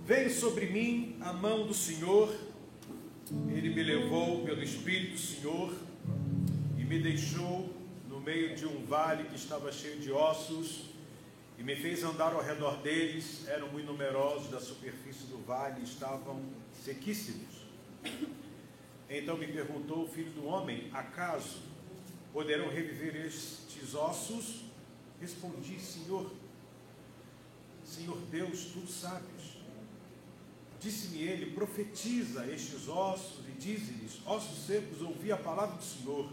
Veio sobre mim a mão do Senhor, Ele me levou pelo Espírito do Senhor e me deixou no meio de um vale que estava cheio de ossos e me fez andar ao redor deles. Eram muito numerosos, da superfície do vale estavam sequíssimos. Então me perguntou: filho do homem, acaso poderão reviver estes ossos? Respondi: Senhor Deus, tu sabes. Disse-me ele: profetiza a estes ossos e dize-lhes: ossos secos, ouvi a palavra do Senhor.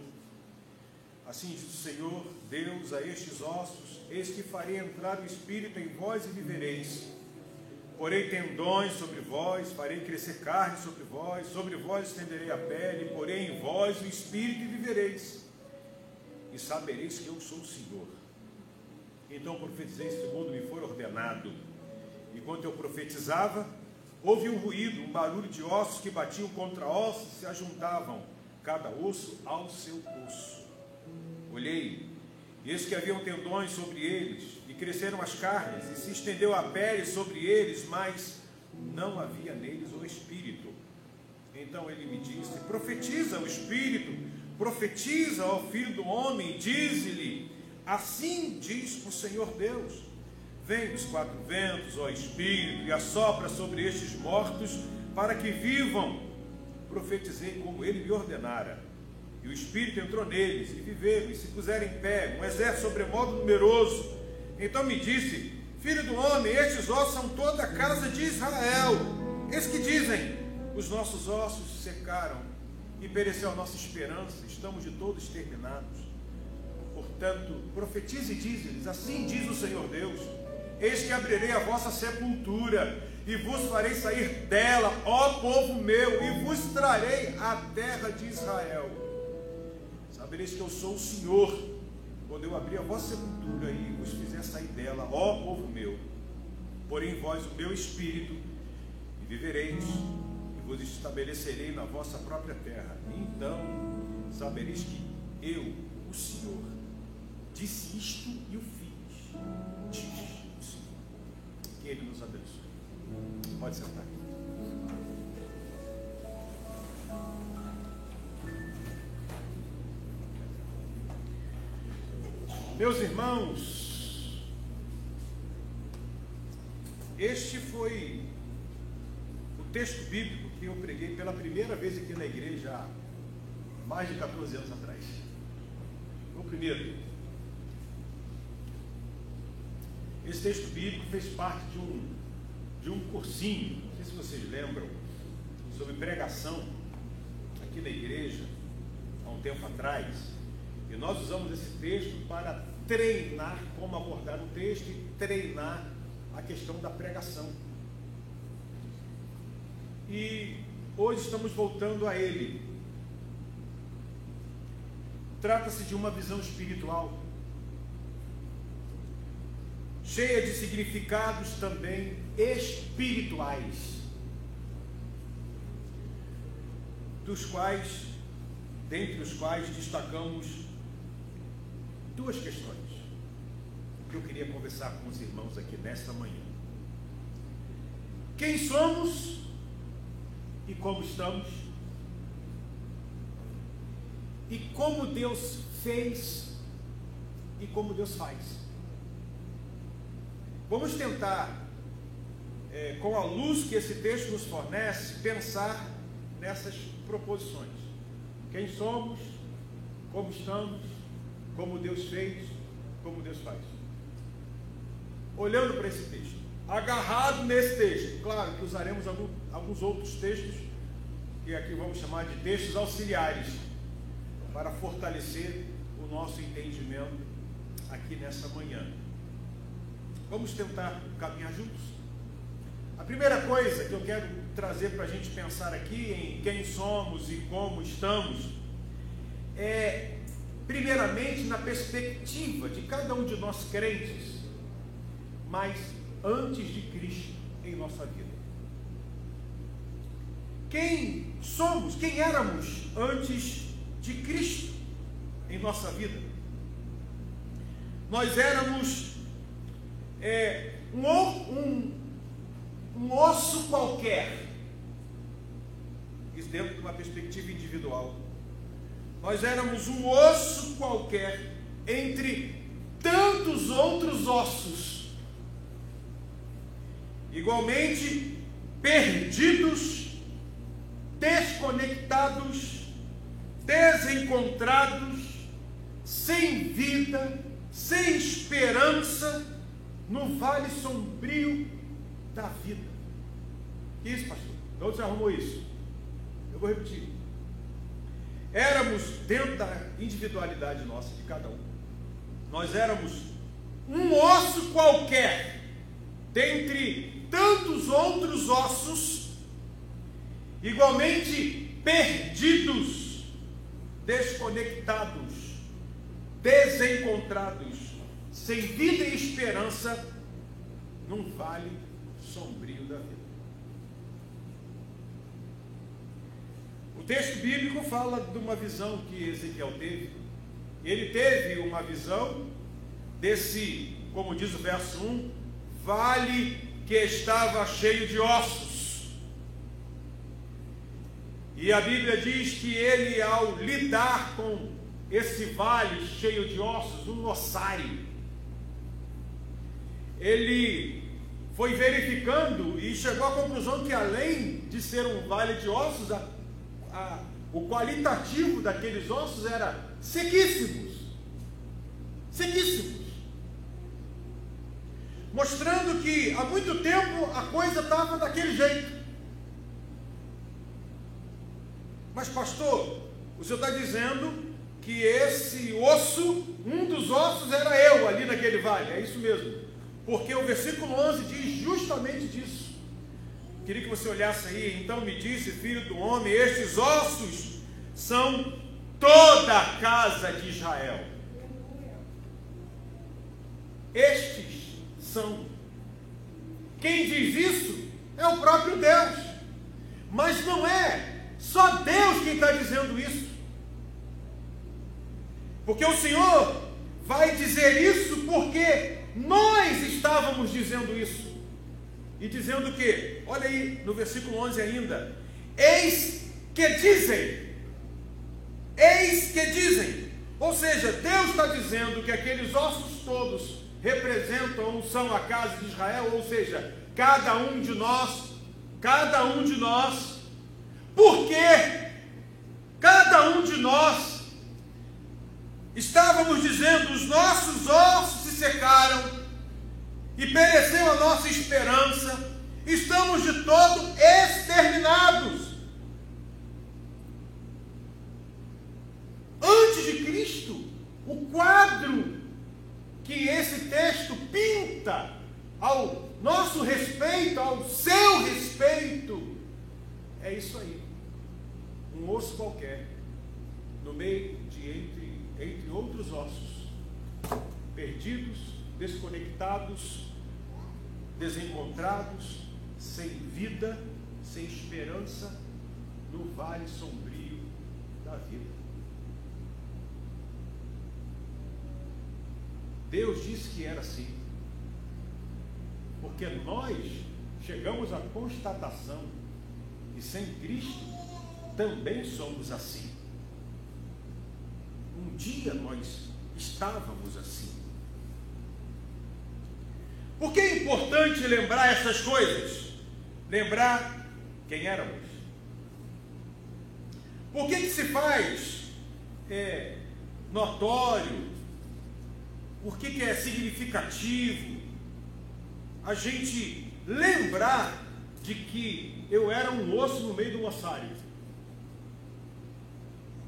Assim diz o Senhor Deus a estes ossos: eis que farei entrar o Espírito em vós e vivereis. Porei tendões sobre vós, farei crescer carne sobre vós estenderei a pele, porei em vós o Espírito e vivereis. E sabereis que eu sou o Senhor. Então profetizei segundo me foi ordenado. Enquanto eu profetizava, houve um ruído, um barulho de ossos que batiam contra ossos e se ajuntavam, cada osso ao seu osso. Olhei, e eis que haviam tendões sobre eles, e cresceram as carnes, e se estendeu a pele sobre eles, mas não havia neles o Espírito. Então ele me disse: profetiza o Espírito, profetiza ao Filho do Homem, e dize-lhe: assim diz o Senhor Deus: vem dos quatro ventos, ó Espírito, e assopra sobre estes mortos, para que vivam. Profetizei como ele me ordenara. E o Espírito entrou neles, e viveram, e se puseram em pé, um exército sobremodo numeroso. Então me disse: filho do homem, estes ossos são toda a casa de Israel. Eis que dizem: os nossos ossos secaram, e pereceu a nossa esperança, estamos de todos exterminados. Portanto, profetize e dize-lhes: assim diz o Senhor Deus: eis que abrirei a vossa sepultura, e vos farei sair dela, ó povo meu, e vos trarei à terra de Israel. Sabereis que eu sou o Senhor, quando eu abrir a vossa sepultura e vos fizer sair dela, ó povo meu. Porém em vós o meu Espírito, e vivereis, e vos estabelecerei na vossa própria terra. E então sabereis que eu, o Senhor, disse isto e o fiz, diz o Senhor. Que Ele nos abençoe. Pode sentar. Meus irmãos, este foi o texto bíblico que eu preguei pela primeira vez aqui na igreja há mais de 14 anos atrás. O primeiro. Esse texto bíblico fez parte de um cursinho, não sei se vocês lembram, sobre pregação aqui na igreja, há um tempo atrás. E nós usamos esse texto para treinar como abordar o texto e treinar a questão da pregação. E hoje estamos voltando a ele. Trata-se de uma visão espiritual, cheia de significados também espirituais, dentre os quais destacamos duas questões que eu queria conversar com os irmãos aqui nesta manhã. Quem somos e como estamos, e como Deus fez e como Deus faz. Vamos tentar, com a luz que esse texto nos fornece, pensar nessas proposições. Quem somos, como estamos, como Deus fez, como Deus faz. Olhando para esse texto, agarrado nesse texto, claro que usaremos alguns outros textos, que aqui vamos chamar de textos auxiliares, para fortalecer o nosso entendimento aqui nessa manhã. Vamos tentar caminhar juntos? A primeira coisa que eu quero trazer para a gente pensar aqui em quem somos e como estamos é, primeiramente, na perspectiva de cada um de nós crentes, mas antes de Cristo em nossa vida. Quem somos, quem éramos antes de Cristo em nossa vida? Nós éramos um osso qualquer. Isso dentro de uma perspectiva individual. Nós éramos um osso qualquer entre tantos outros ossos, igualmente perdidos, desconectados, desencontrados, sem vida, sem esperança, no vale sombrio da vida. Que isso, pastor? De onde você arrumou isso? Eu vou repetir. Éramos, dentro da individualidade nossa, de cada um, nós éramos um osso qualquer, dentre tantos outros ossos, igualmente perdidos, desconectados, desencontrados, sem vida e esperança, num vale sombrio da vida. O texto bíblico fala de uma visão que Ezequiel teve. Ele teve uma visão desse, como diz o verso 1, vale que estava cheio de ossos. E a Bíblia diz que ele, ao lidar com esse vale cheio de ossos, um ossário, ele foi verificando e chegou à conclusão que, além de ser um vale de ossos, o qualitativo daqueles ossos era sequíssimos, mostrando que há muito tempo a coisa estava daquele jeito. Mas, pastor, o senhor está dizendo que esse osso, um dos ossos, era eu ali naquele vale? É isso mesmo, porque o versículo 11 diz justamente disso. Queria que você olhasse aí. Então me disse, filho do homem, estes ossos são toda a casa de Israel. Estes são. Quem diz isso é o próprio Deus. Mas não é só Deus quem está dizendo isso. Porque o Senhor vai dizer isso porque nós estávamos dizendo isso. E dizendo o quê? Olha aí no versículo 11 ainda. Eis que dizem. Ou seja, Deus está dizendo que aqueles ossos todos representam ou são a casa de Israel, ou seja, cada um de nós, porque cada um de nós estávamos dizendo, os nossos ossos se secaram, e pereceu a nossa esperança, estamos de todo exterminados. Antes de Cristo, o quadro que esse texto pinta ao nosso respeito, ao seu respeito, é isso aí. Um osso qualquer, no meio de entre outros ossos, perdidos, desconectados, desencontrados, sem vida, sem esperança, no vale sombrio da vida. Deus disse que era assim, porque nós chegamos à constatação que sem Cristo também somos assim. Um dia nós estávamos assim. Por que é importante lembrar essas coisas? Lembrar quem éramos. Por que se faz notório? Por que é significativo a gente lembrar de que eu era um osso no meio de um ossário?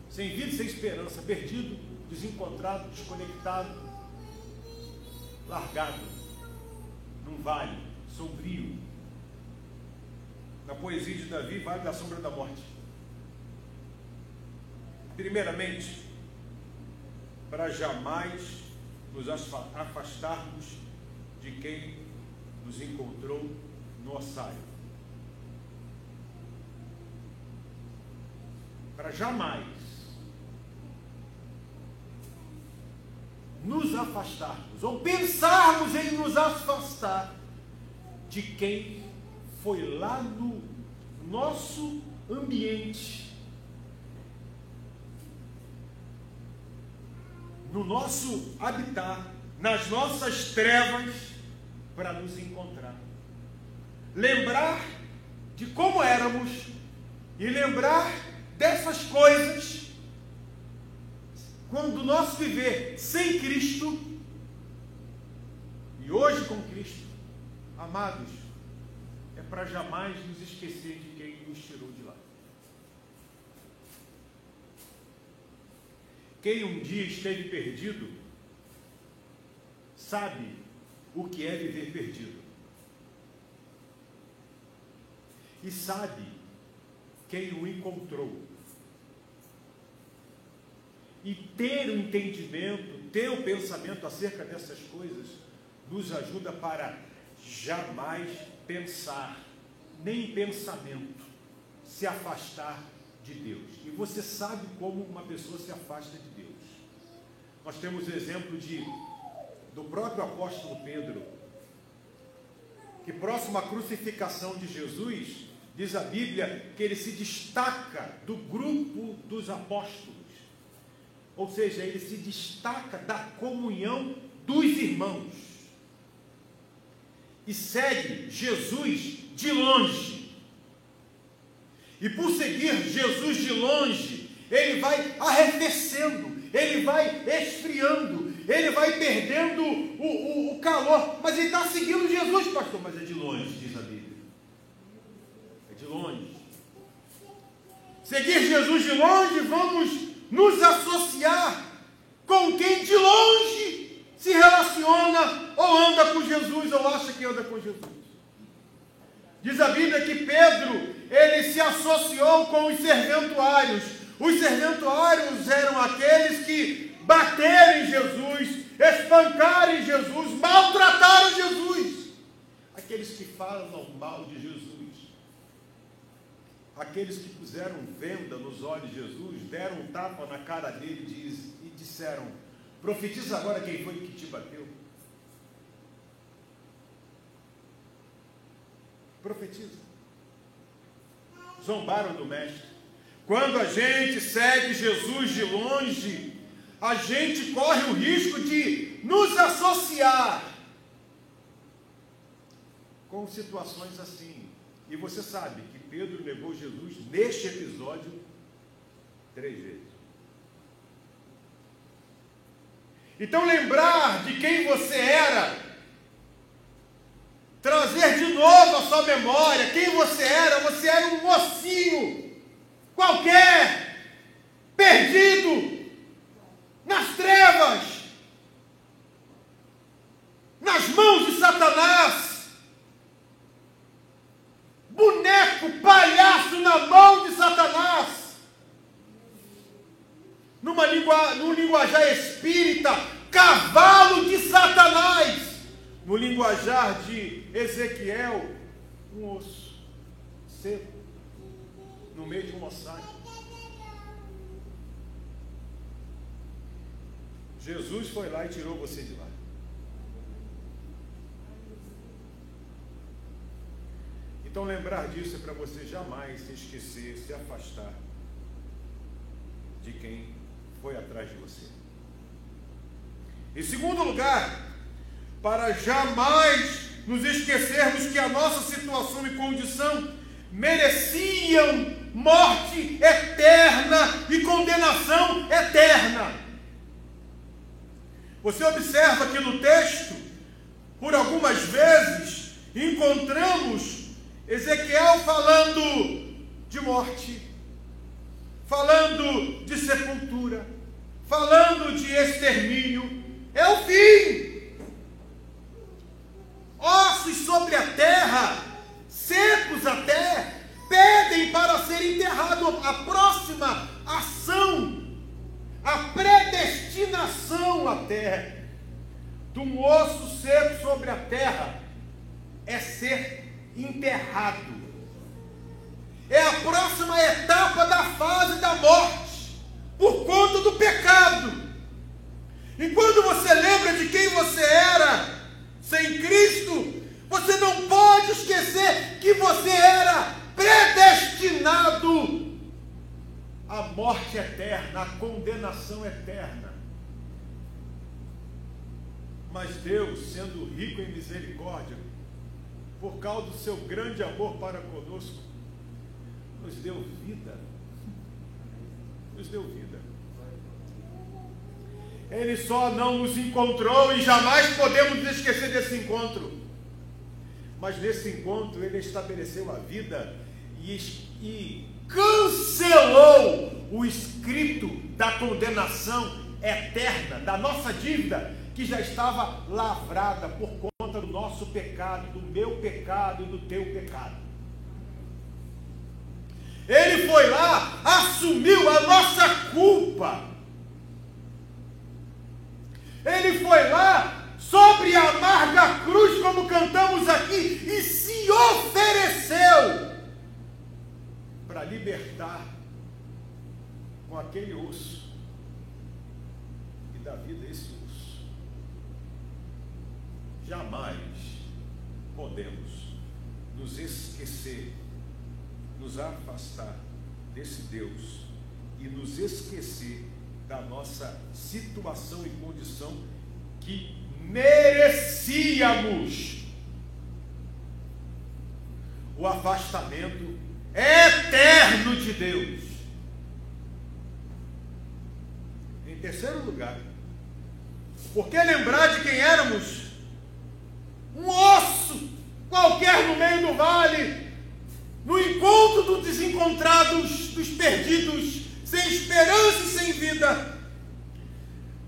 Sem vida, sem esperança, perdido, desencontrado, desconectado, largado num vale sombrio. Na poesia de Davi, vale da sombra da morte. Primeiramente, para jamais nos afastarmos de quem nos encontrou no ossário. Para jamais nos afastarmos, ou pensarmos em nos afastar de quem foi lá no nosso ambiente, no nosso habitat, nas nossas trevas, para nos encontrar. Lembrar de como éramos e lembrar dessas coisas quando o nosso viver sem Cristo e hoje com Cristo, amados, é para jamais nos esquecer de quem nos tirou de lá. Quem um dia esteve perdido, sabe o que é viver perdido. E sabe quem o encontrou. E ter o entendimento, ter o pensamento acerca dessas coisas, nos ajuda para jamais pensar, nem pensamento, se afastar de Deus. E você sabe como uma pessoa se afasta de Deus. Nós temos o exemplo do próprio apóstolo Pedro, que próximo à crucificação de Jesus, diz a Bíblia que ele se destaca do grupo dos apóstolos. Ou seja, ele se destaca da comunhão dos irmãos. E segue Jesus de longe. E por seguir Jesus de longe, ele vai arrefecendo, ele vai esfriando, ele vai perdendo o calor. Mas ele está seguindo Jesus, pastor, mas é de longe, diz a Bíblia. É de longe. Seguir Jesus de longe, vamos nos associar com quem de longe se relaciona ou anda com Jesus ou acha que anda com Jesus. Diz a Bíblia que Pedro, ele se associou com os serventuários. Os serventuários eram aqueles que bateram em Jesus, espancaram em Jesus, maltrataram Jesus. Aqueles que falam mal de Jesus. Aqueles que puseram venda nos olhos de Jesus, deram um tapa na cara dele e disseram: profetiza agora quem foi que te bateu. Profetiza. Zombaram do mestre. Quando a gente segue Jesus de longe, a gente corre o risco de nos associar com situações assim. E você sabe que Pedro negou Jesus neste episódio 3 vezes. Então lembrar de quem você era, trazer de novo a sua memória quem você era um mocinho qualquer, perdido nas trevas, nas mãos de Satanás, boneco, palhaço na mão de Satanás, num linguajar espírita, cavalo de Satanás, no linguajar de Ezequiel, um osso seco, no meio de um mosaico. Jesus foi lá e tirou você de lá. Então lembrar disso é para você jamais se esquecer, se afastar de quem foi atrás de você. Em segundo lugar, para jamais nos esquecermos que a nossa situação e condição mereciam morte eterna e condenação eterna. Você observa que no texto, por algumas vezes, encontramos Ezequiel falando de morte, falando de sepultura, falando de extermínio. É o fim. Ossos sobre a terra, secos até, pedem para ser enterrado. A próxima ação, a predestinação até de um osso seco sobre a terra é ser enterrado. É a próxima etapa da fase da morte, por conta do pecado. E quando você lembra de quem você era sem Cristo, você não pode esquecer que você morte eterna, a condenação eterna. Mas Deus, sendo rico em misericórdia, por causa do seu grande amor para conosco, nos deu vida. Nos deu vida. Ele só não nos encontrou e jamais podemos nos esquecer desse encontro. Mas nesse encontro Ele estabeleceu a vida e cancelou o escrito da condenação eterna, da nossa dívida, que já estava lavrada por conta do nosso pecado, do meu pecado e do teu pecado. Ele foi lá, assumiu a nossa culpa. Ele foi lá, sobre a amarga cruz, como cantamos aqui, e se ofereceu para libertar com aquele osso e dar vida a esse osso. Jamais podemos nos esquecer, nos afastar desse Deus e nos esquecer da nossa situação e condição que merecíamos o afastamento eterno de Deus. Em terceiro lugar, por que lembrar de quem éramos? Um osso qualquer no meio do vale, no encontro dos desencontrados, dos perdidos, sem esperança e sem vida,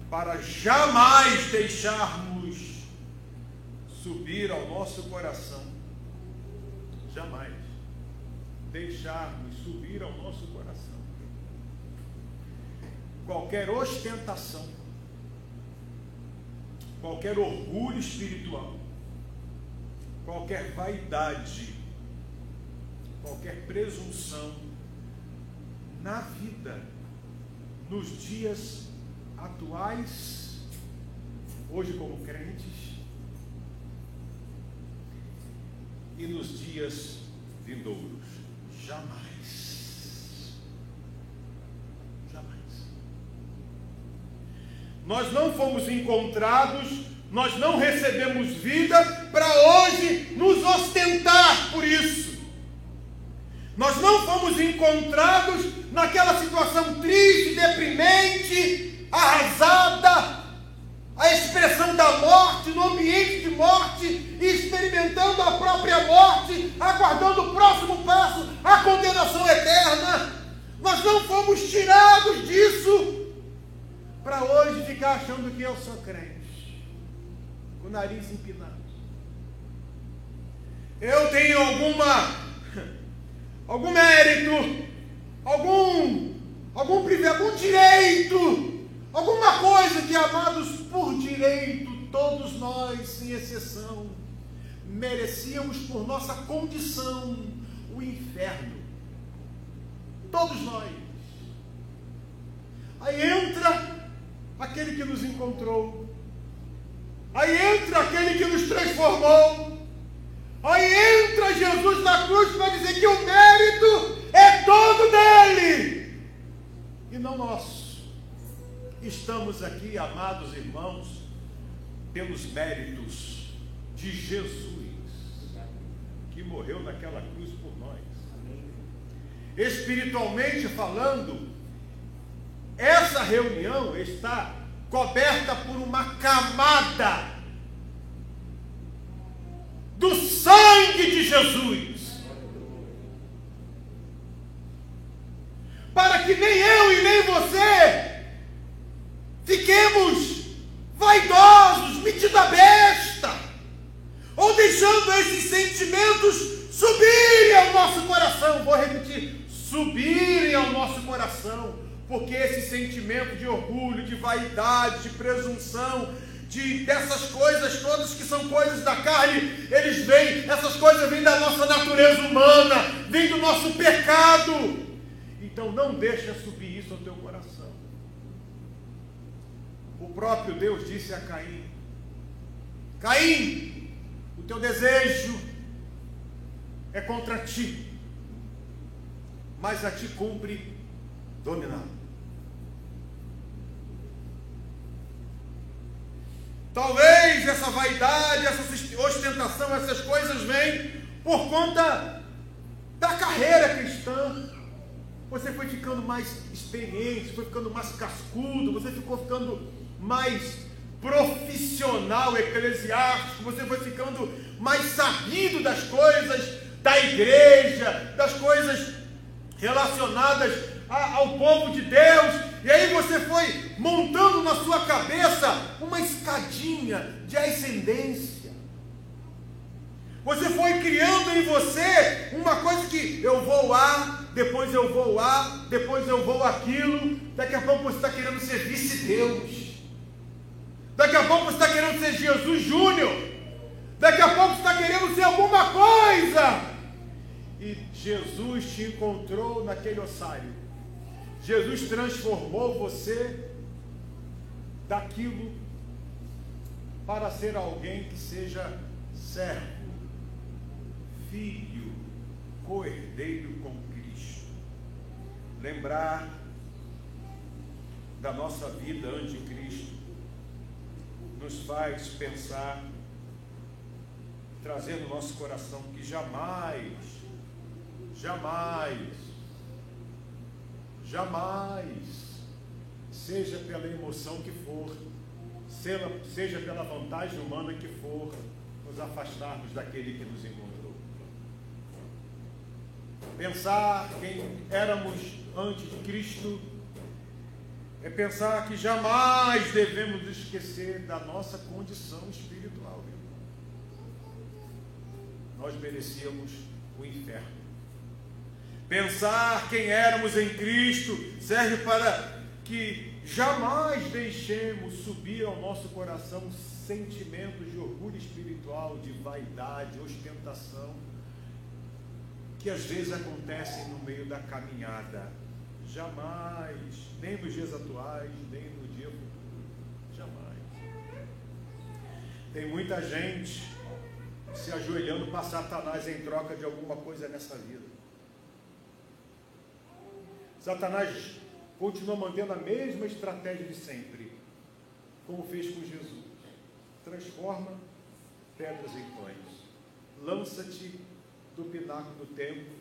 para jamais deixarmos subir ao nosso coração, jamais deixarmos subir ao nosso coração qualquer ostentação, qualquer orgulho espiritual, qualquer vaidade, qualquer presunção na vida, nos dias atuais, hoje como crentes, e nos dias vindouros. Jamais. Jamais. Nós não fomos encontrados, nós não recebemos vida para hoje nos ostentar por isso. Nós não fomos encontrados naquela situação triste, deprimente, arrasada, a expressão da morte, no ambiente de morte, e experimentando a própria morte, aguardando o próximo passo, a condenação eterna. Nós não fomos tirados disso para hoje ficar achando que eu sou crente, com o nariz empinado. Eu tenho algum mérito, algum privilégio, algum direito, alguma coisa que, amados, por direito, todos nós, sem exceção, merecíamos por nossa condição o inferno. Todos nós. Aí entra aquele que nos encontrou, aí entra aquele que nos transformou, aí entra Jesus na cruz para dizer que o mérito é todo dele e não nosso. Estamos aqui, amados irmãos, pelos méritos de Jesus, que morreu naquela cruz por nós. Espiritualmente falando, essa reunião está coberta por uma camada do sangue de Jesus, para que nem eu e nem você fiquemos vaidosos, metida besta, ou deixando esses sentimentos subirem ao nosso coração. Vou repetir, subirem ao nosso coração, porque esse sentimento de orgulho, de vaidade, de presunção, dessas coisas todas que são coisas da carne, essas coisas vêm da nossa natureza humana, vêm do nosso pecado. Então não deixa subir isso ao teu coração. O próprio Deus disse a Caim: Caim, o teu desejo é contra ti, mas a ti cumpre dominá-lo. Talvez essa vaidade, essa ostentação, essas coisas vêm por conta da carreira cristã. Você foi ficando mais experiente, foi ficando mais cascudo, você ficando mais profissional, eclesiástico, você foi ficando mais sabido das coisas da igreja, das coisas relacionadas ao povo de Deus, e aí você foi montando na sua cabeça uma escadinha de ascendência. Você foi criando em você uma coisa que eu vou lá, depois eu vou lá, depois eu vou aquilo. Daqui a pouco você está querendo ser vice-deus. Daqui a pouco você está querendo ser Jesus Júnior. Daqui a pouco você está querendo ser alguma coisa. E Jesus te encontrou naquele ossário. Jesus transformou você daquilo para ser alguém que seja servo, filho, co-herdeiro com Cristo. Lembrar da nossa vida antes de Cristo nos faz pensar, trazer no nosso coração que jamais, seja pela emoção que for, seja pela vantagem humana que for, nos afastarmos daquele que nos encontrou. Pensar quem éramos antes de Cristo é pensar que jamais devemos esquecer da nossa condição espiritual. Nós merecíamos o inferno. Pensar quem éramos em Cristo serve para que jamais deixemos subir ao nosso coração sentimentos de orgulho espiritual, de vaidade, ostentação, que às vezes acontecem no meio da caminhada. Jamais, nem nos dias atuais, nem no dia futuro. Jamais. Tem muita gente se ajoelhando para Satanás em troca de alguma coisa nessa vida. Satanás continua mantendo a mesma estratégia de sempre, como fez com Jesus. Transforma pedras em pães. Lança-te do pináculo do templo,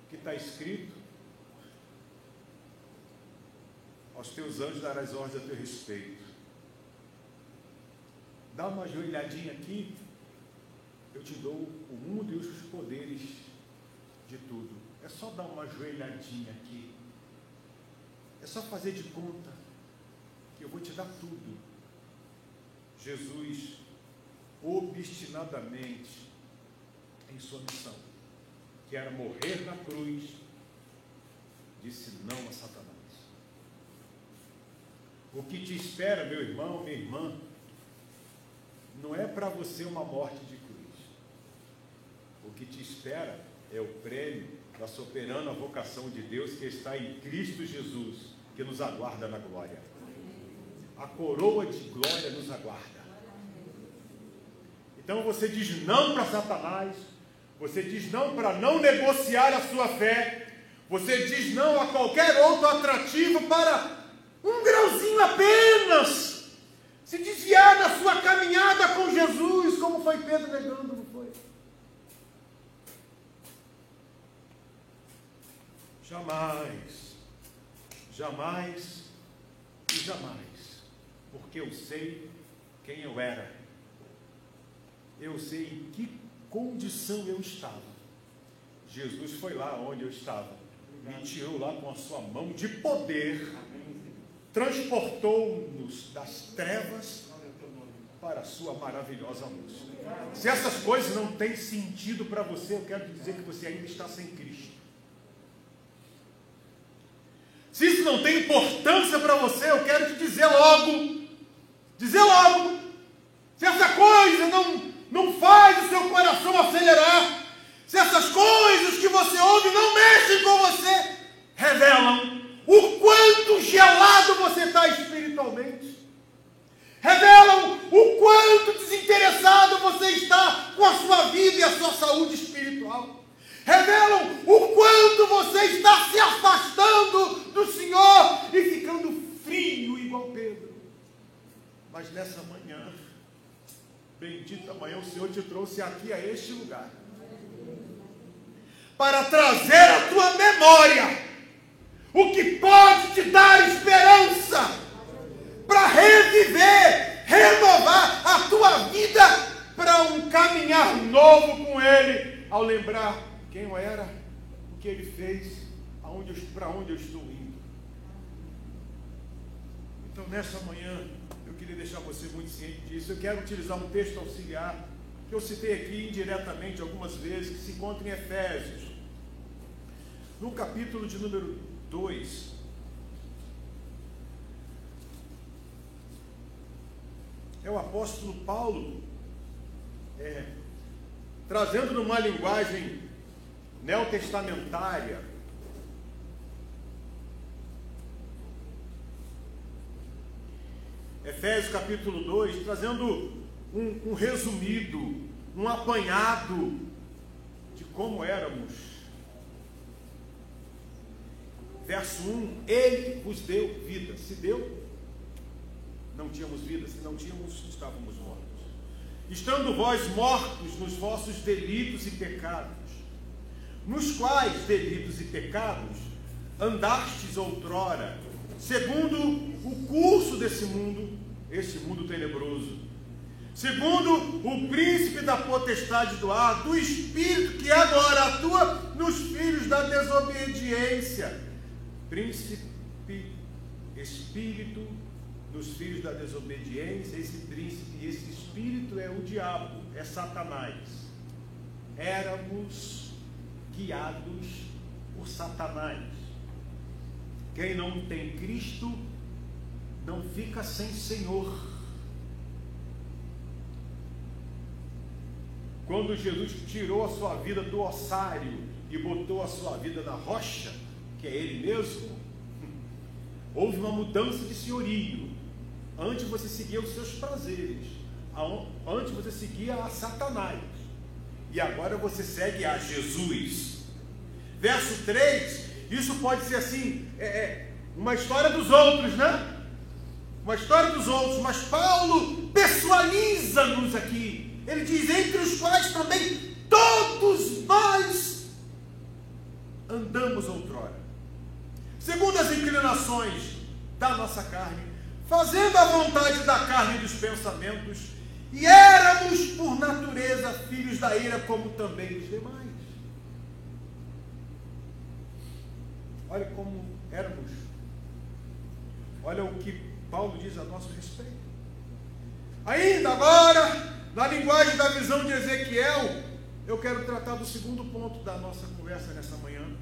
que está escrito: aos teus anjos darás ordens a teu respeito. Dá uma ajoelhadinha aqui, eu te dou o mundo e os poderes de tudo. É só dar uma ajoelhadinha aqui. É só fazer de conta que eu vou te dar tudo. Jesus, obstinadamente, em sua missão, que era morrer na cruz, disse não a Satanás. O que te espera, meu irmão, minha irmã, não é para você uma morte de cruz. O que te espera é o prêmio da soberana vocação de Deus que está em Cristo Jesus, que nos aguarda na glória. A coroa de glória nos aguarda. Então você diz não para Satanás, você diz não para não negociar a sua fé, você diz não a qualquer outro atrativo para um grauzinho apenas se desviar da sua caminhada com Jesus, como foi Pedro negando, não foi? Jamais, jamais e jamais, porque eu sei quem eu era, eu sei em que condição eu estava. Jesus foi lá onde eu estava, me tirou lá com a sua mão de poder, transportou-nos das trevas para a sua maravilhosa luz. Se essas coisas não têm sentido para você, eu quero dizer que você ainda está sem Cristo. Se isso não tem importância para você, eu quero te dizer logo, se essa coisa não faz o seu coração acelerar, se essas coisas que você ouve não mexem com você, revelam o quanto gelado você está espiritualmente, revelam o quanto desinteressado você está com a sua vida e a sua saúde espiritual, revelam o quanto você está se afastando do Senhor e ficando frio igual Pedro. Mas nessa manhã, bendita manhã, o Senhor te trouxe aqui a este lugar para trazer à tua memória o que pode te dar esperança para reviver, renovar a tua vida para um caminhar novo com Ele, ao lembrar quem eu era, o que Ele fez, para onde eu estou indo. Então nessa manhã eu queria deixar você muito ciente disso. Eu quero utilizar um texto auxiliar que eu citei aqui indiretamente algumas vezes, que se encontra em Efésios, no capítulo de número 2. É o apóstolo Paulo trazendo numa linguagem neotestamentária Efésios capítulo 2, trazendo um resumido, um apanhado de como éramos. Verso 1, Ele vos deu vida. Se deu, não tínhamos vida. Se não tínhamos, estávamos mortos. Estando vós mortos nos vossos delitos e pecados, nos quais delitos e pecados andastes outrora, segundo o curso desse mundo, este mundo tenebroso, segundo o príncipe da potestade do ar, do espírito que agora atua nos filhos da desobediência. Príncipe, espírito dos filhos da desobediência. Esse príncipe e esse espírito é o diabo, é Satanás. Éramos guiados por Satanás. Quem não tem Cristo não fica sem Senhor. Quando Jesus tirou a sua vida do ossário e botou a sua vida na rocha, que é Ele mesmo, houve uma mudança de senhorio. Antes você seguia os seus prazeres, antes você seguia a Satanás, e agora você segue a Jesus. Verso 3, isso pode ser assim, uma história dos outros, né? Uma história dos outros, mas Paulo pessoaliza-nos aqui. Ele diz, entre os quais também todos nós andamos outrora, segundo as inclinações da nossa carne, fazendo a vontade da carne e dos pensamentos, e éramos por natureza filhos da ira, como também os demais. Olha como éramos. Olha o que Paulo diz a nosso respeito. Ainda agora, na linguagem da visão de Ezequiel, eu quero tratar do segundo ponto da nossa conversa nessa manhã.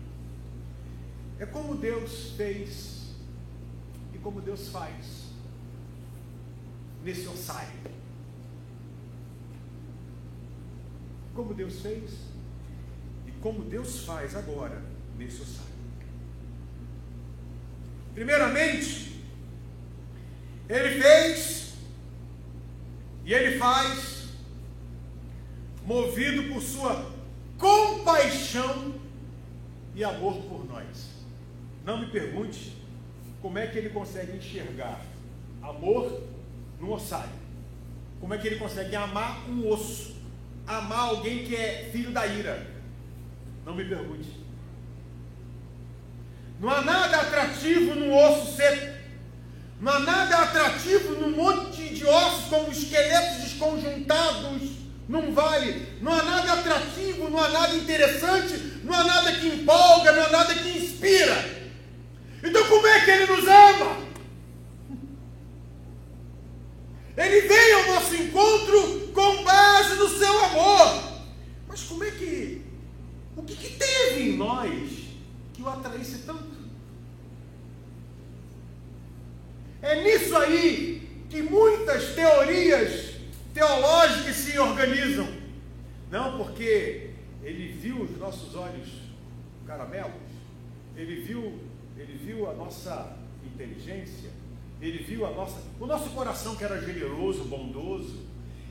É como Deus fez e como Deus faz nesse ossário. Como Deus fez e como Deus faz agora nesse ossário. Primeiramente, Ele fez e Ele faz movido por sua compaixão e amor por nós. Não me pergunte como é que Ele consegue enxergar amor no ossário. Como é que Ele consegue amar um osso, amar alguém que é filho da ira. Não me pergunte. Não há nada atrativo num osso seco. Não há nada atrativo num monte de ossos como esqueletos desconjuntados num vale. Não há nada atrativo, não há nada interessante, não há nada que empolga, não há nada que inspira. Então como é que Ele nos ama? Ele veio ao nosso encontro com base no seu amor. Mas como é que... o que teve em nós que o atraísse tanto? É nisso aí que muitas teorias teológicas se organizam. Não, porque Ele viu os nossos olhos caramelos, Ele viu a nossa inteligência, Ele viu o nosso coração que era generoso, bondoso,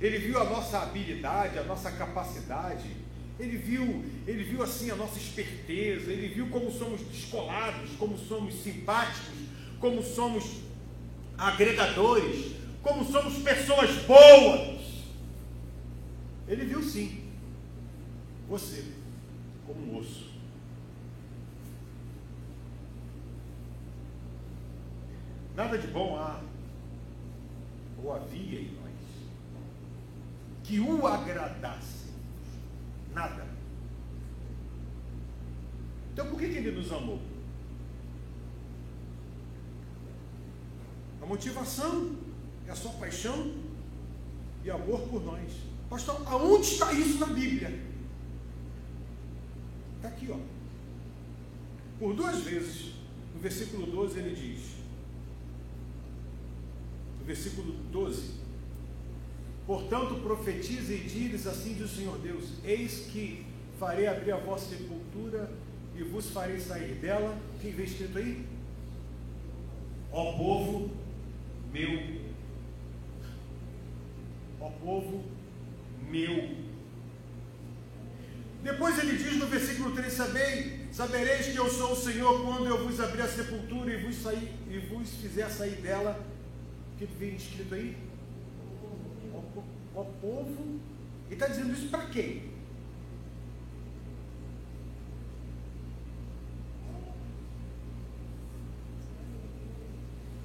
Ele viu a nossa habilidade, a nossa capacidade, Ele viu assim a nossa esperteza, Ele viu como somos descolados, como somos simpáticos, como somos agregadores, como somos pessoas boas. Ele viu sim, você como um osso. Nada de bom há, ou havia em nós, que o agradasse. Nada. Então por que ele nos amou? A motivação é a sua paixão e amor por nós. Pastor, aonde está isso na Bíblia? Está aqui, ó. Por 2 vezes, no versículo 12 ele diz, no versículo 12, portanto profetize e diz, assim diz o Senhor Deus, eis que farei abrir a vossa sepultura e vos farei sair dela. O que vem escrito aí? Ó povo meu, ó povo meu. Depois ele diz no versículo 3, sabereis que eu sou o Senhor quando eu vos abrir a sepultura e vos fizer sair dela. O que vem escrito aí? Ó povo. Ele está dizendo isso para quem?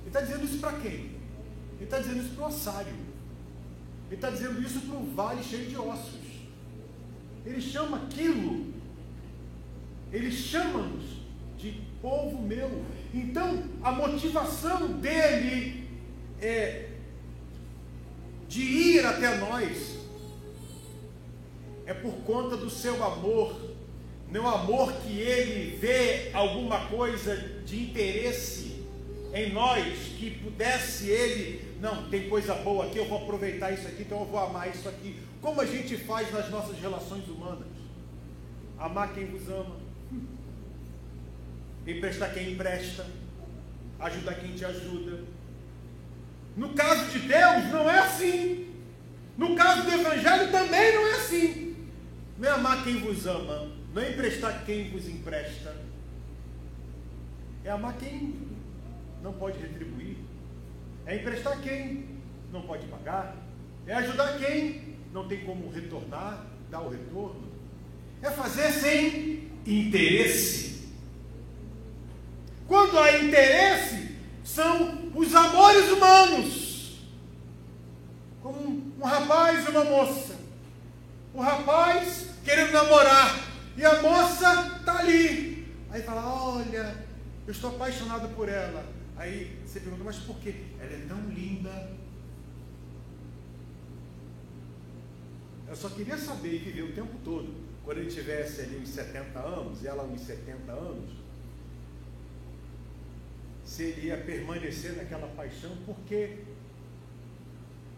Ele está dizendo isso para quem? Ele está dizendo isso para o ossário. Ele está dizendo isso para o vale cheio de ossos. Ele chama aquilo, ele chama-nos de povo meu. Então, a motivação dele de ir até nós é por conta do seu amor, não amor que ele vê alguma coisa de interesse em nós, que pudesse ele, não, tem coisa boa aqui, eu vou aproveitar isso aqui, então eu vou amar isso aqui, como a gente faz nas nossas relações humanas, amar quem vos ama, emprestar quem empresta, ajudar quem te ajuda. No caso de Deus não é assim, no caso do Evangelho também não é assim. Não é amar quem vos ama, não é emprestar quem vos empresta, é amar quem não pode retribuir, é emprestar quem não pode pagar, é ajudar quem não tem como retornar, dar o retorno, é fazer sem interesse. Quando há interesse, são os amores humanos, como um rapaz e uma moça, o rapaz querendo namorar e a moça está ali, aí fala, olha, eu estou apaixonado por ela. Aí você pergunta, mas por quê? Ela é tão linda. Eu só queria saber e viver o tempo todo, quando ele tivesse ali uns 70 anos, e ela uns 70 anos, se ele ia permanecer naquela paixão, porque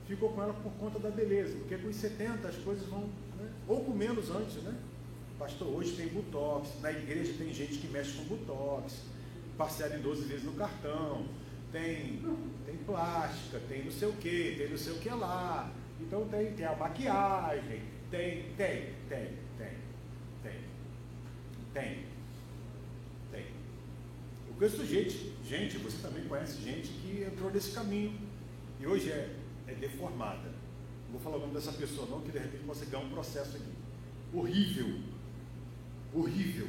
ficou com ela por conta da beleza, porque com os 70 as coisas vão, né? Ou com menos antes, né? Pastor, hoje tem botox, na igreja tem gente que mexe com botox, parcela em 12 vezes no cartão, tem plástica, tem não sei o que, tem não sei o que lá, então tem a maquiagem, tem. Eu conheço gente, você também conhece gente que entrou nesse caminho e hoje é deformada. Não vou falar o nome dessa pessoa não, que de repente você ganha um processo aqui. Horrível.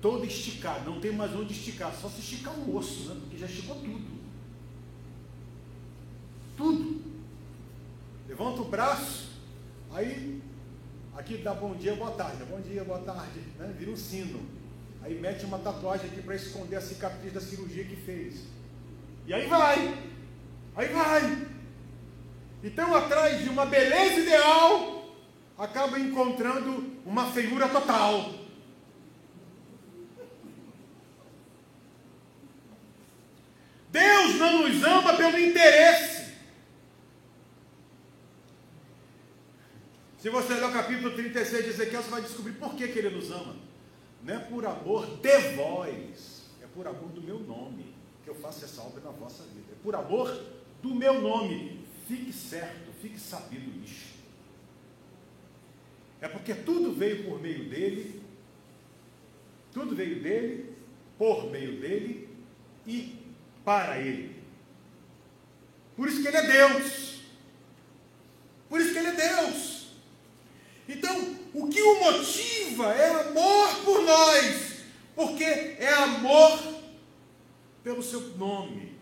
Todo esticado, não tem mais onde esticar, só se esticar o osso, né? Porque já esticou tudo. Levanta o braço, aí aqui dá bom dia, boa tarde, né? Vira um sino. Aí mete uma tatuagem aqui para esconder a cicatriz da cirurgia que fez. E aí vai. Então, atrás de uma beleza ideal, acaba encontrando uma feiura total. Deus não nos ama pelo interesse. Se você ler o capítulo 36 de Ezequiel, você vai descobrir por que Ele nos ama. Não é por amor de vós, é por amor do meu nome que eu faço essa obra na vossa vida. É por amor do meu nome. Fique certo, fique sabido isso. É porque tudo veio por meio dele, por meio dele e para ele. Por isso que Ele é Deus. Por isso que Ele é Deus. Então, o que o motiva é amor por nós, porque é amor pelo seu nome,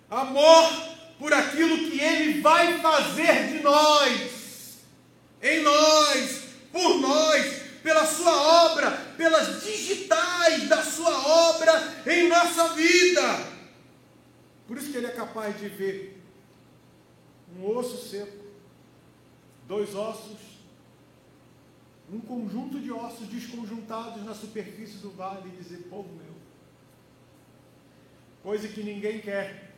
amor por aquilo que Ele vai fazer de nós, em nós, por nós, pela sua obra, pelas digitais da sua obra em nossa vida. Por isso que Ele é capaz de ver um osso seco, dois ossos, um conjunto de ossos desconjuntados na superfície do vale e dizer: povo meu, coisa que ninguém quer,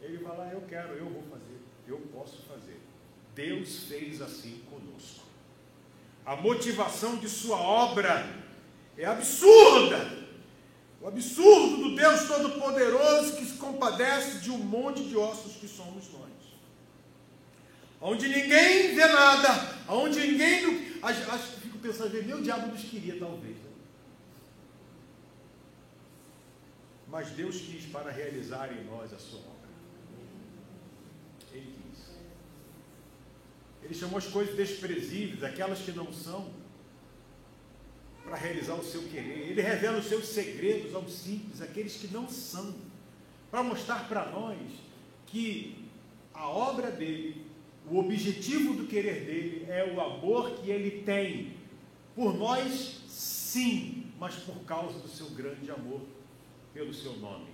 Ele vai lá: eu quero, eu vou fazer, eu posso fazer. Deus fez assim conosco. A motivação de sua obra é absurda. O absurdo do Deus Todo-Poderoso que se compadece de um monte de ossos que somos nós. Onde ninguém vê nada, onde ninguém... Acho que fico pensando, nem o diabo nos queria, talvez. Né? Mas Deus quis para realizar em nós a sua obra. Ele quis. Ele chamou as coisas desprezíveis, aquelas que não são, para realizar o seu querer. Ele revela os seus segredos aos simples, aqueles que não são, para mostrar para nós que a obra dele, o objetivo do querer dele é o amor que ele tem por nós, sim, mas por causa do seu grande amor pelo seu nome.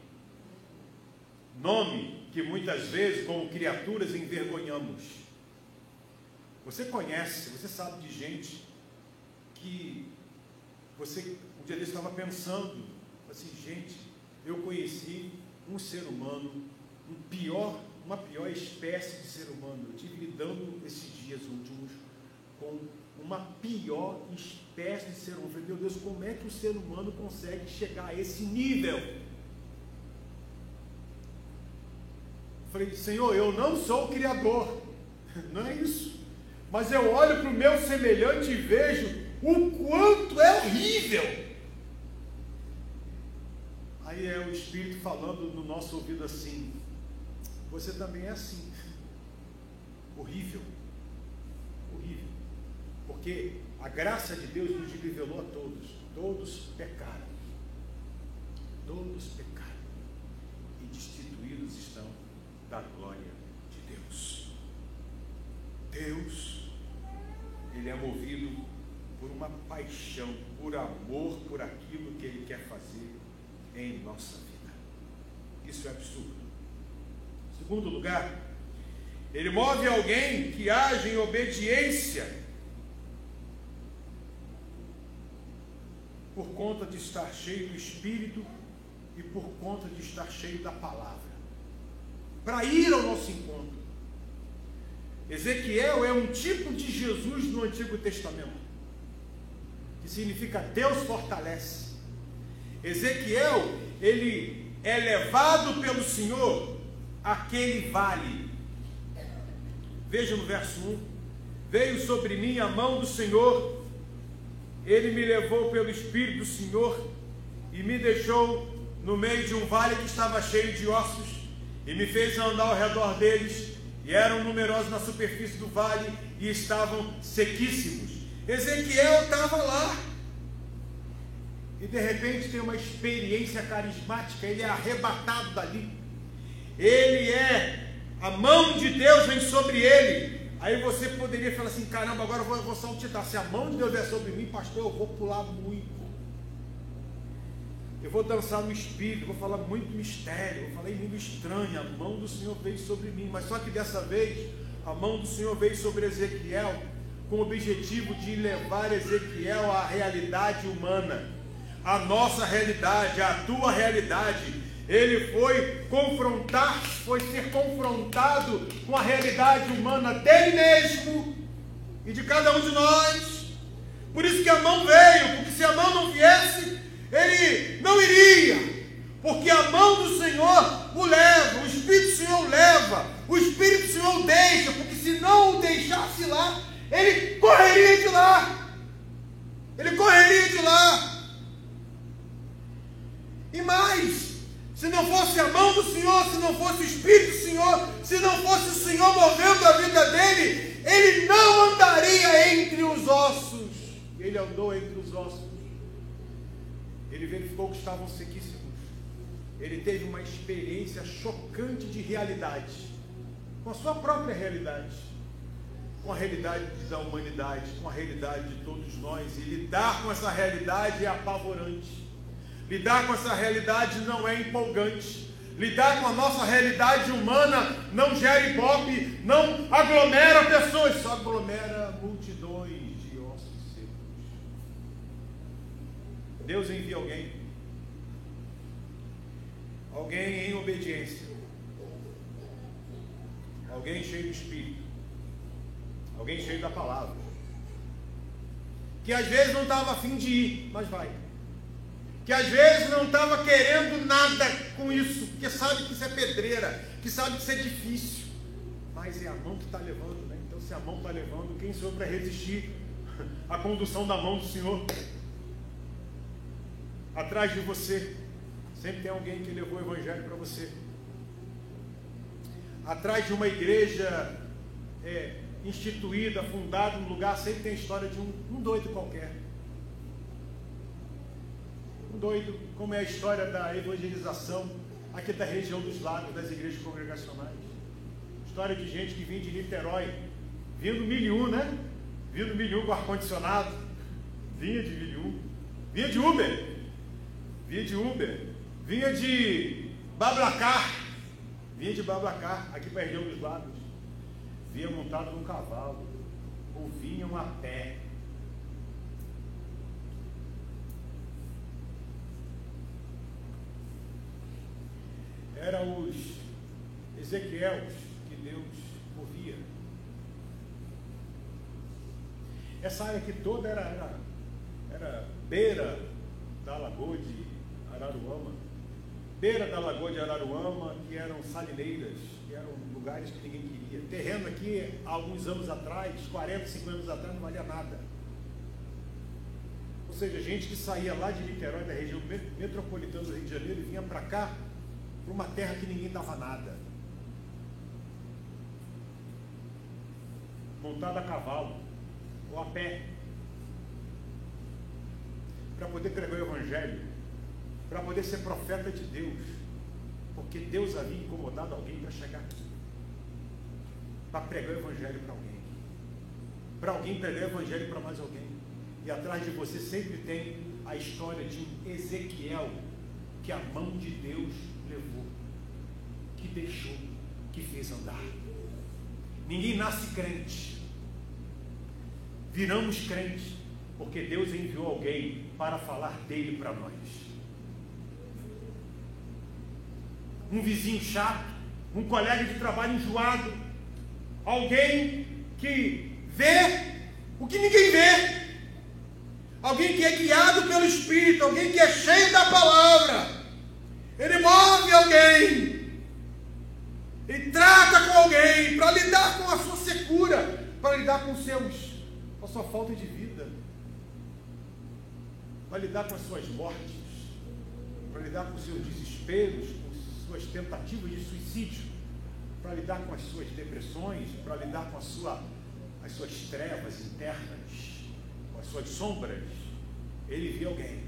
Nome que muitas vezes, como criaturas, envergonhamos. Você conhece, você sabe de gente que você, um dia desse, estava pensando assim: gente, eu conheci um ser humano, uma pior espécie de ser humano. Eu estive lidando esses dias últimos com uma pior espécie de ser humano. Eu falei: meu Deus, como é que o ser humano consegue chegar a esse nível? Eu falei: Senhor, eu não sou o Criador, não é isso, mas eu olho para o meu semelhante e vejo o quanto é horrível. Aí é o Espírito falando no nosso ouvido assim: você também é assim. Horrível. Horrível. Porque a graça de Deus nos revelou a todos. Todos pecaram. Todos pecaram. E destituídos estão da glória de Deus. Deus, Ele é movido por uma paixão, por amor, por aquilo que Ele quer fazer em nossa vida. Isso é absurdo. Segundo lugar, Ele move alguém que age em obediência por conta de estar cheio do Espírito e por conta de estar cheio da palavra, para ir ao nosso encontro. Ezequiel é um tipo de Jesus no Antigo Testamento, que significa Deus fortalece. Ezequiel, ele é levado pelo Senhor àquele vale. Veja no verso 1: veio sobre mim a mão do Senhor, Ele me levou pelo Espírito do Senhor e me deixou no meio de um vale que estava cheio de ossos, e me fez andar ao redor deles, e eram numerosos na superfície do vale, e estavam sequíssimos. Ezequiel estava lá, e de repente tem uma experiência carismática, ele é arrebatado dali, a mão de Deus vem sobre ele. Aí você poderia falar assim: caramba, agora eu vou saltitar. Se a mão de Deus é sobre mim, pastor, eu vou pular muito, eu vou dançar no Espírito, vou falar muito mistério, vou falar em língua estranha. A mão do Senhor veio sobre mim. Mas só que dessa vez a mão do Senhor veio sobre Ezequiel com o objetivo de levar Ezequiel à realidade humana, a nossa realidade, a tua realidade. Ele foi ser confrontado com a realidade humana dele mesmo e de cada um de nós. Por isso que a mão veio, porque se a mão não viesse, ele não iria, porque a mão do Senhor o leva, o Espírito do Senhor o leva, o Espírito do Senhor o deixa, porque se não o deixasse lá, ele correria de lá, e mais, se não fosse a mão do Senhor, se não fosse o Espírito do Senhor, Senhor. Se não fosse o Senhor movendo a vida dele, ele não andaria entre os ossos. Ele andou entre os ossos. Ele verificou que estavam sequíssimos. Ele teve uma experiência chocante de realidade, com a sua própria realidade, com a realidade da humanidade, com a realidade de todos nós. E lidar com essa realidade é apavorante. Lidar com essa realidade não é empolgante. Lidar com a nossa realidade humana não gera ibope, não aglomera pessoas, só aglomera multidões de ossos secos. Deus envia alguém em obediência, alguém cheio do Espírito, alguém cheio da palavra, que às vezes não estava a fim de ir, mas vai, que às vezes não estava querendo nada com isso, porque sabe que isso é pedreira, que sabe que isso é difícil, mas é a mão que está levando, né? Então, se a mão está levando, quem sou eu para resistir à condução da mão do Senhor? Atrás de você sempre tem alguém que levou o Evangelho para você. Atrás de uma igreja instituída, fundada no lugar, sempre tem a história de um doido qualquer. Um doido, como é a história da evangelização aqui da região dos lagos, das igrejas congregacionais. História de gente que vinha de Niterói, vindo 1001, né? Vindo 1001 com ar-condicionado, vinha de 1001, vinha de Uber, vinha de Bablacar, aqui para a região dos lagos, vinha montado num cavalo, ou vinham a pé. Eram os Ezequiéis que Deus movia. Essa área aqui toda era beira da Lagoa de Araruama. Beira da Lagoa de Araruama, que eram salineiras, que eram lugares que ninguém queria. Terreno aqui, há alguns anos atrás, 40, 50 anos atrás, não valia nada. Ou seja, gente que saía lá de Niterói, da região metropolitana do Rio de Janeiro, e vinha para cá, para uma terra que ninguém dava nada. Montado a cavalo, ou a pé, para poder pregar o Evangelho, para poder ser profeta de Deus, porque Deus havia incomodado alguém para chegar aqui, para pregar o Evangelho para alguém pregar o Evangelho para mais alguém. E atrás de você sempre tem a história de um Ezequiel que a mão de Deus levou, que deixou, que fez andar. Ninguém nasce crente, viramos crentes porque Deus enviou alguém para falar dele para nós. Um vizinho chato, um colega de trabalho enjoado, alguém que vê o que ninguém vê, alguém que é guiado pelo Espírito, alguém que é cheio da palavra. Ele move alguém, ele trata com alguém para lidar com a sua secura, para lidar com a sua falta de vida, para lidar com as suas mortes, para lidar com os seus desesperos, com suas tentativas de suicídio, para lidar com as suas depressões, para lidar com as suas trevas internas, com as suas sombras. Ele envia alguém.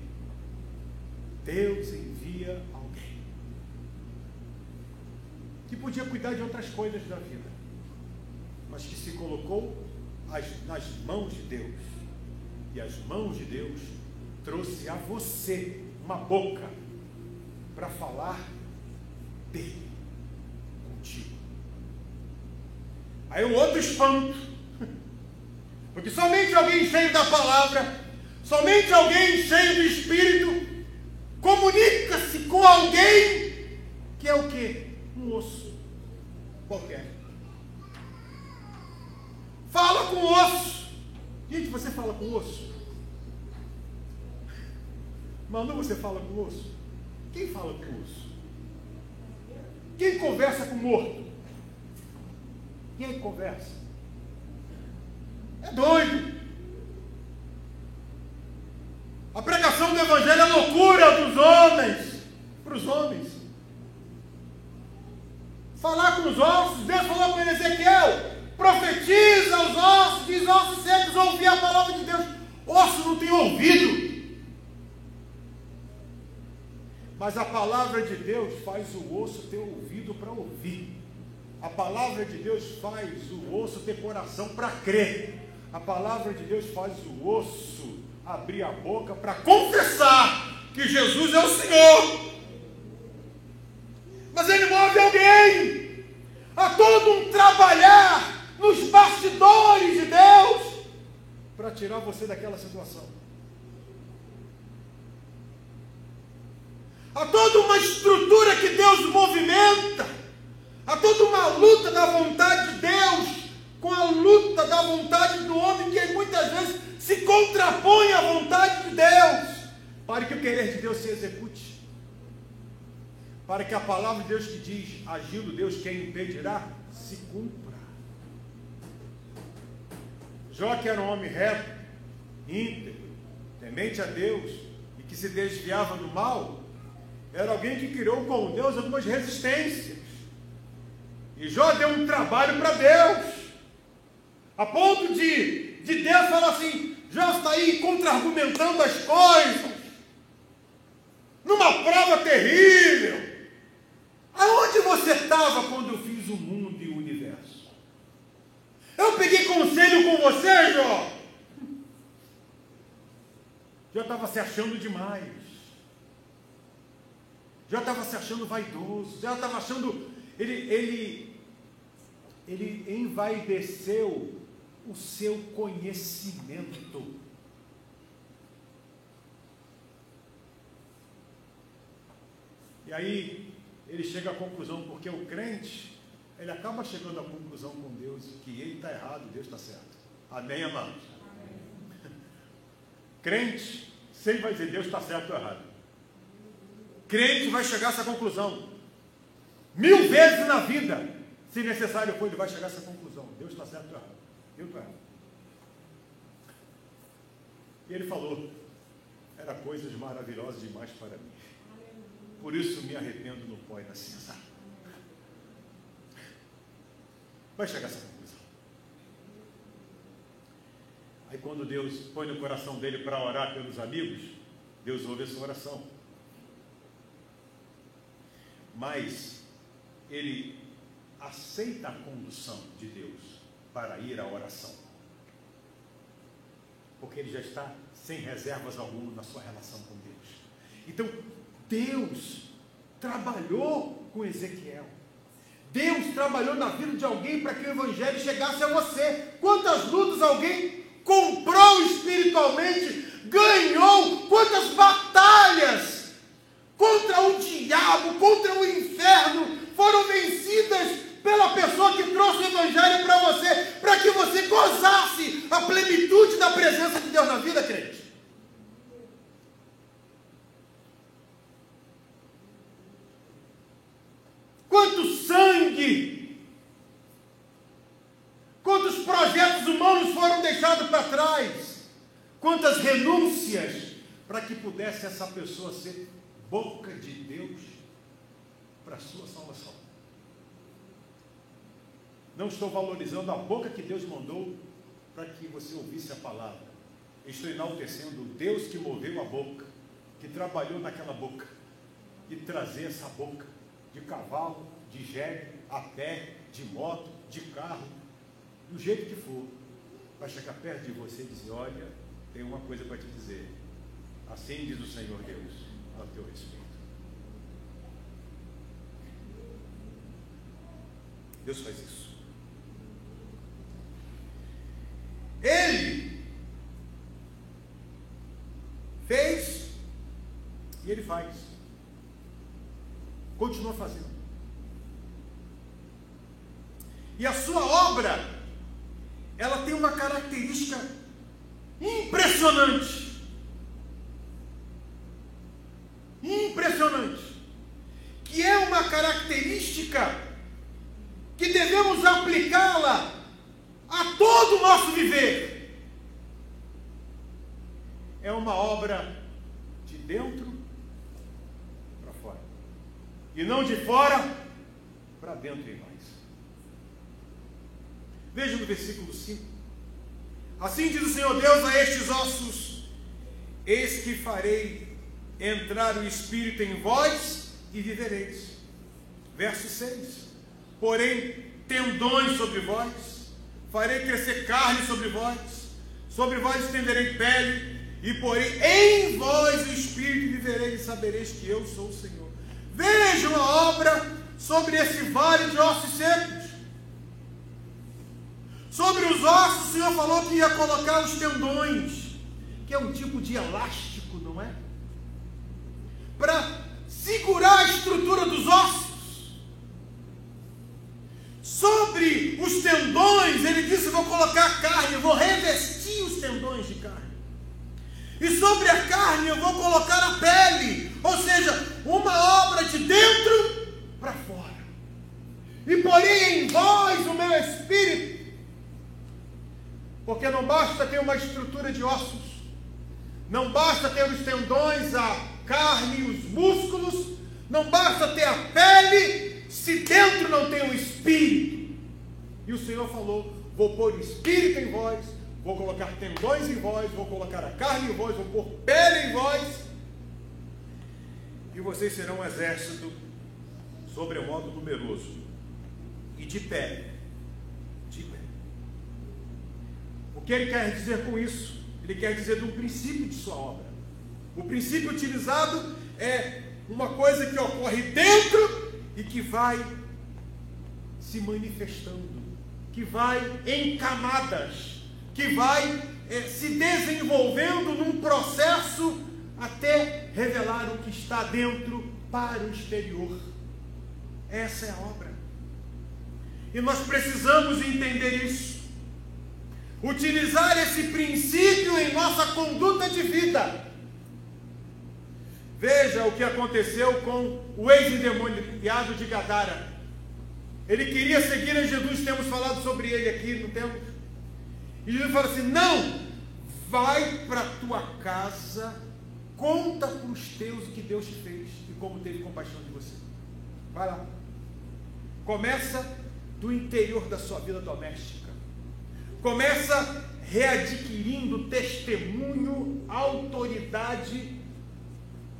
Deus envia alguém que podia cuidar de outras coisas da vida, mas que se colocou nas mãos de Deus, e as mãos de Deus trouxe a você uma boca para falar dele contigo. Aí o outro espanto, porque somente alguém cheio da palavra, somente alguém cheio do Espírito comunica-se com alguém que é o quê? Um osso qualquer. Fala com o osso. Gente, você fala com o osso? Manu, você fala com o osso? Quem fala com o osso? Quem conversa com o morto? Quem conversa? É doido. A pregação do Evangelho é loucura dos homens, para os homens. falar com os ossos. Deus falou para Ezequiel: profetiza aos ossos, diz: ossos secos, ouvir a palavra de Deus. Osso não tem ouvido, mas a palavra de Deus faz o osso ter ouvido para ouvir. A palavra de Deus faz o osso ter coração para crer. A palavra de Deus faz o osso abrir a boca para confessar que Jesus é o Senhor. Mas ele move alguém. Há todo um trabalhar nos bastidores de Deus para tirar você daquela situação. Há toda uma estrutura que Deus movimenta. Há toda uma luta da vontade de Deus com a luta da vontade do homem, que muitas vezes se contrapõe à vontade de Deus, para que o querer de Deus se execute, para que a palavra de Deus que diz: agindo Deus, quem impedirá, se cumpra. Jó, que era um homem reto, íntegro, temente a Deus e que se desviava do mal, era alguém que criou com Deus algumas resistências. E Jó deu um trabalho para Deus, a ponto de Deus falar assim: Jó está aí contra-argumentando as coisas, numa prova terrível. Aonde você estava quando eu fiz o mundo e o universo? Eu peguei conselho com você, Jó? Jó estava se achando demais. Jó estava se achando vaidoso. Jó estava achando... Ele envaideceu o seu conhecimento. E aí ele chega à conclusão, porque o crente, ele acaba chegando à conclusão com Deus que ele está errado e Deus está certo. Amém, amados? Amém. Crente sempre vai dizer: Deus está certo ou errado. Crente vai chegar a essa conclusão 1000 vezes na vida, se necessário for, ele vai chegar a essa conclusão: Deus está certo ou errado. Eu estou errado. E ele falou: era coisas maravilosas demais para mim, por isso me arrependo no pó e na cinza. Vai chegar a essa conclusão. Aí quando Deus põe no coração dele para orar pelos amigos, Deus ouve a sua oração. Mas ele aceita a condução de Deus para ir à oração, porque ele já está sem reservas alguma na sua relação com Deus. Então Deus trabalhou com Ezequiel. Deus trabalhou na vida de alguém para que o evangelho chegasse a você. Quantas lutas alguém comprou espiritualmente, ganhou, quantas batalhas contra o diabo, contra o inferno foram vencidas pela pessoa que trouxe o evangelho para você, para que você gozasse a plenitude da presença de Deus na vida, crente. Quanto sangue, quantos projetos humanos foram deixados para trás, quantas renúncias, para que pudesse essa pessoa ser boca de Deus para a sua salvação. Não estou valorizando a boca que Deus mandou para que você ouvisse a palavra. Estou enaltecendo o Deus que moveu a boca, que trabalhou naquela boca, e trazer essa boca de cavalo, de jegue, a pé, de moto, de carro, do jeito que for, vai chegar perto de você e dizer: olha, tem uma coisa para te dizer. Assim diz o Senhor Deus ao teu respeito. Deus faz isso. Ele fez e ele faz. Continua fazendo. E a sua obra, ela tem uma característica impressionante. Impressionante. Que é uma característica que devemos aplicá-la a todo o nosso viver. É uma obra de dentro para fora, e não de fora para dentro em nós. Veja no versículo 5. Assim diz o Senhor Deus a estes ossos: eis que farei entrar o Espírito em vós e vivereis. Verso 6. Porém, tendões sobre vós, farei crescer carne sobre vós estenderei pele, e porei em vós o Espírito, e vivereis, e sabereis que eu sou o Senhor. Vejam a obra sobre esse vale de ossos secos. Sobre os ossos, o Senhor falou que ia colocar os tendões, que é um tipo de elástico, não é? Para segurar a estrutura dos ossos. Sobre os tendões, ele disse: vou colocar carne, vou revestir os tendões de carne. E sobre a carne eu vou colocar a pele, ou seja, uma obra de dentro para fora. E porém em vós o meu Espírito. Porque não basta ter uma estrutura de ossos, não basta ter os tendões, a carne, os músculos, não basta ter a pele, se dentro não tem o Espírito. E o Senhor falou: vou pôr o Espírito em vós, vou colocar tendões em vós, vou colocar a carne em vós, vou pôr pele em vós, e vocês serão um exército sobremodo numeroso e de pé. O que ele quer dizer com isso? Ele quer dizer de um princípio de sua obra. O princípio utilizado é uma coisa que ocorre dentro e que vai se manifestando, que vai em camadas, que vai se desenvolvendo num processo até revelar o que está dentro para o exterior. Essa é a obra. E nós precisamos entender isso. Utilizar esse princípio em nossa conduta de vida. Veja o que aconteceu com o ex-endemoniado de Gadara. Ele queria seguir a Jesus, temos falado sobre ele aqui, não temos? E Jesus fala assim: não, vai para a tua casa, conta para os teus o que Deus te fez e como teve compaixão de você. Vai lá. Começa do interior da sua vida doméstica. Começa readquirindo testemunho, autoridade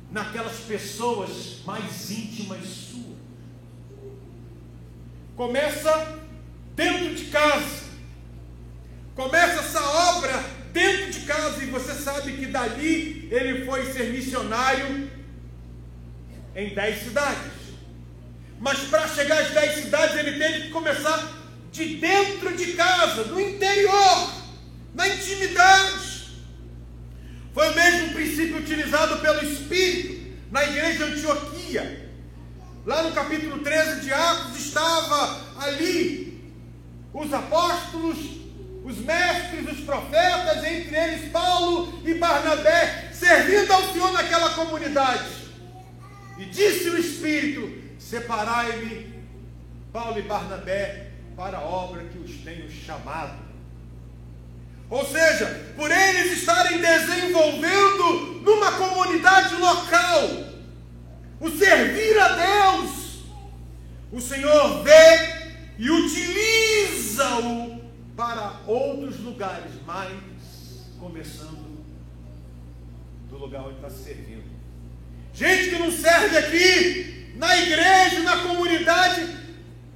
naquelas pessoas mais íntimas suas. Começa dentro de casa. Começa essa obra dentro de casa, e você sabe que dali ele foi ser missionário em 10 cidades. Mas para chegar às 10 cidades ele teve que começar de dentro de casa, no interior, na intimidade. Foi o mesmo princípio utilizado pelo Espírito na igreja de Antioquia. Lá no capítulo 13 de Atos estava ali os apóstolos, os mestres, os profetas, entre eles Paulo e Barnabé, servindo ao Senhor naquela comunidade. E disse o Espírito: separai-me Paulo e Barnabé para a obra que os tenho chamado. Ou seja, por eles estarem desenvolvendo numa comunidade local o servir a Deus, o Senhor vê e utiliza-o para outros lugares, mas começando do lugar onde está servindo. Gente que não serve aqui na igreja, na comunidade,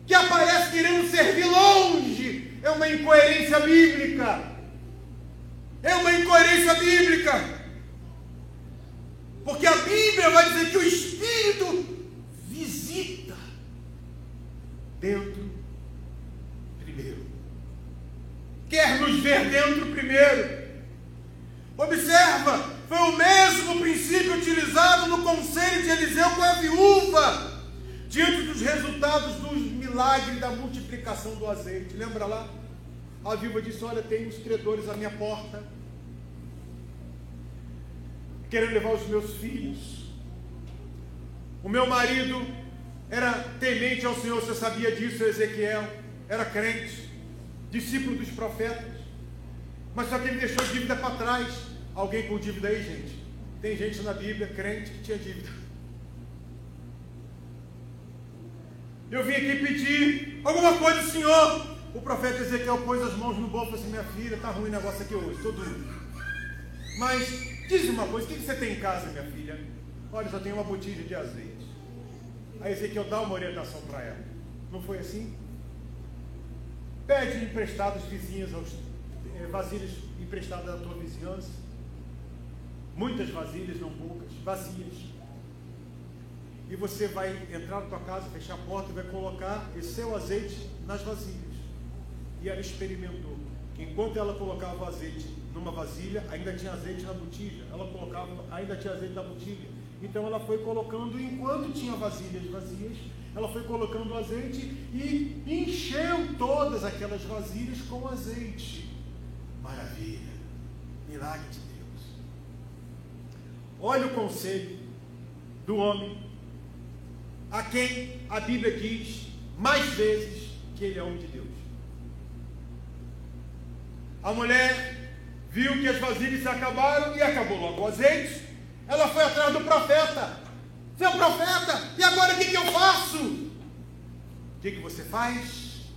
que aparece querendo servir longe. É uma incoerência bíblica. É uma incoerência bíblica. Porque a Bíblia vai dizer que o Espírito visita dentro primeiro. Quer nos ver dentro primeiro. Observa, foi o mesmo princípio utilizado no conselho de Eliseu com a viúva, diante dos resultados dos milagres da multiplicação do azeite. Lembra lá? A viúva disse: olha, tem uns credores à minha porta, querendo levar os meus filhos. O meu marido era temente ao Senhor, você sabia disso, Ezequiel? Era crente, discípulo dos profetas, mas só que ele deixou dívida para trás. Alguém com dívida aí, gente? Tem gente na Bíblia, crente, que tinha dívida. Eu vim aqui pedir alguma coisa do Senhor. O profeta Ezequiel pôs as mãos no bolso e falou assim: minha filha, está ruim o negócio aqui hoje, estou duro. Mas diz uma coisa, o que você tem em casa, minha filha? Olha, só tem uma botija de azeite. Aí Ezequiel dá uma orientação para ela. Não foi assim? Pede emprestados vizinhas, vasilhas emprestadas da tua vizinhança. Muitas vasilhas, não poucas, vazias. E você vai entrar na tua casa, fechar a porta e vai colocar esse seu azeite nas vasilhas. E ela experimentou. Enquanto ela colocava o azeite numa vasilha, ainda tinha azeite na botija. Ela colocava, ainda tinha azeite na botija. Então ela foi colocando, enquanto tinha vasilhas vazias, ela foi colocando o azeite e encheu todas aquelas vasilhas com azeite. Maravilha! Milagre de Deus. Olha o conselho do homem, a quem a Bíblia diz mais vezes que ele é homem de Deus. A mulher viu que as vasilhas se acabaram e acabou logo o azeite. Ela foi atrás do profeta. Seu profeta, e agora o que eu faço? O que você faz?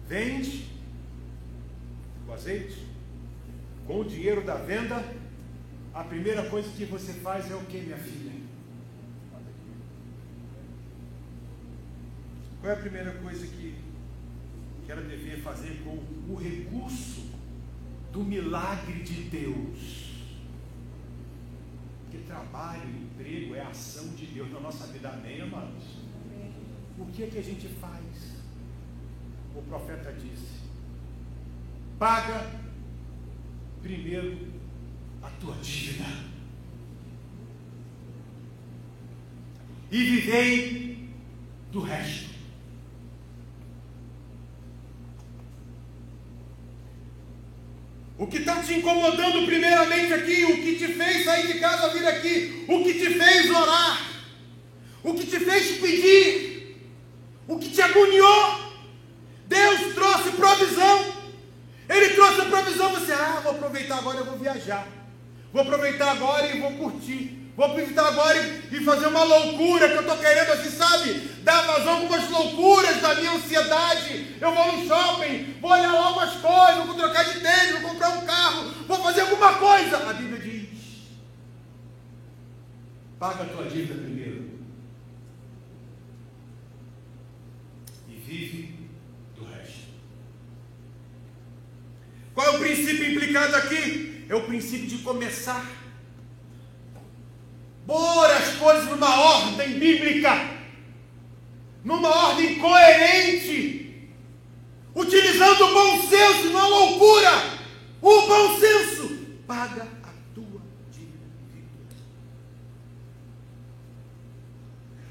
Vende o azeite. Com o dinheiro da venda, a primeira coisa que você faz é o que, minha filha? Qual é a primeira coisa que ela devia fazer com o recurso do milagre de Deus? Porque trabalho, emprego é a ação de Deus na nossa vida, amém, amados? O que é que a gente faz? O profeta disse: paga primeiro a tua dívida e vivei do resto. O que está te incomodando primeiramente aqui, o que te fez sair de casa vir aqui, o que te fez orar, o que te fez pedir, o que te agoniou, Deus trouxe provisão. Ele trouxe a provisão. Você, vou aproveitar agora, eu vou viajar, vou aproveitar agora e vou curtir, vou aproveitar agora e fazer uma loucura que eu estou querendo, assim, sabe, dar vazão a algumas loucuras da minha ansiedade. Eu vou no shopping, vou olhar lá umas coisas, vou trocar de tênis, vou comprar um carro, vou fazer alguma coisa. A Bíblia diz: paga a tua dívida primeiro e vive do resto. Qual é o princípio implicado aqui? É o princípio de começar, pôr as coisas numa ordem bíblica, numa ordem coerente, utilizando o bom senso, não a loucura. O bom senso. Paga a tua dívida.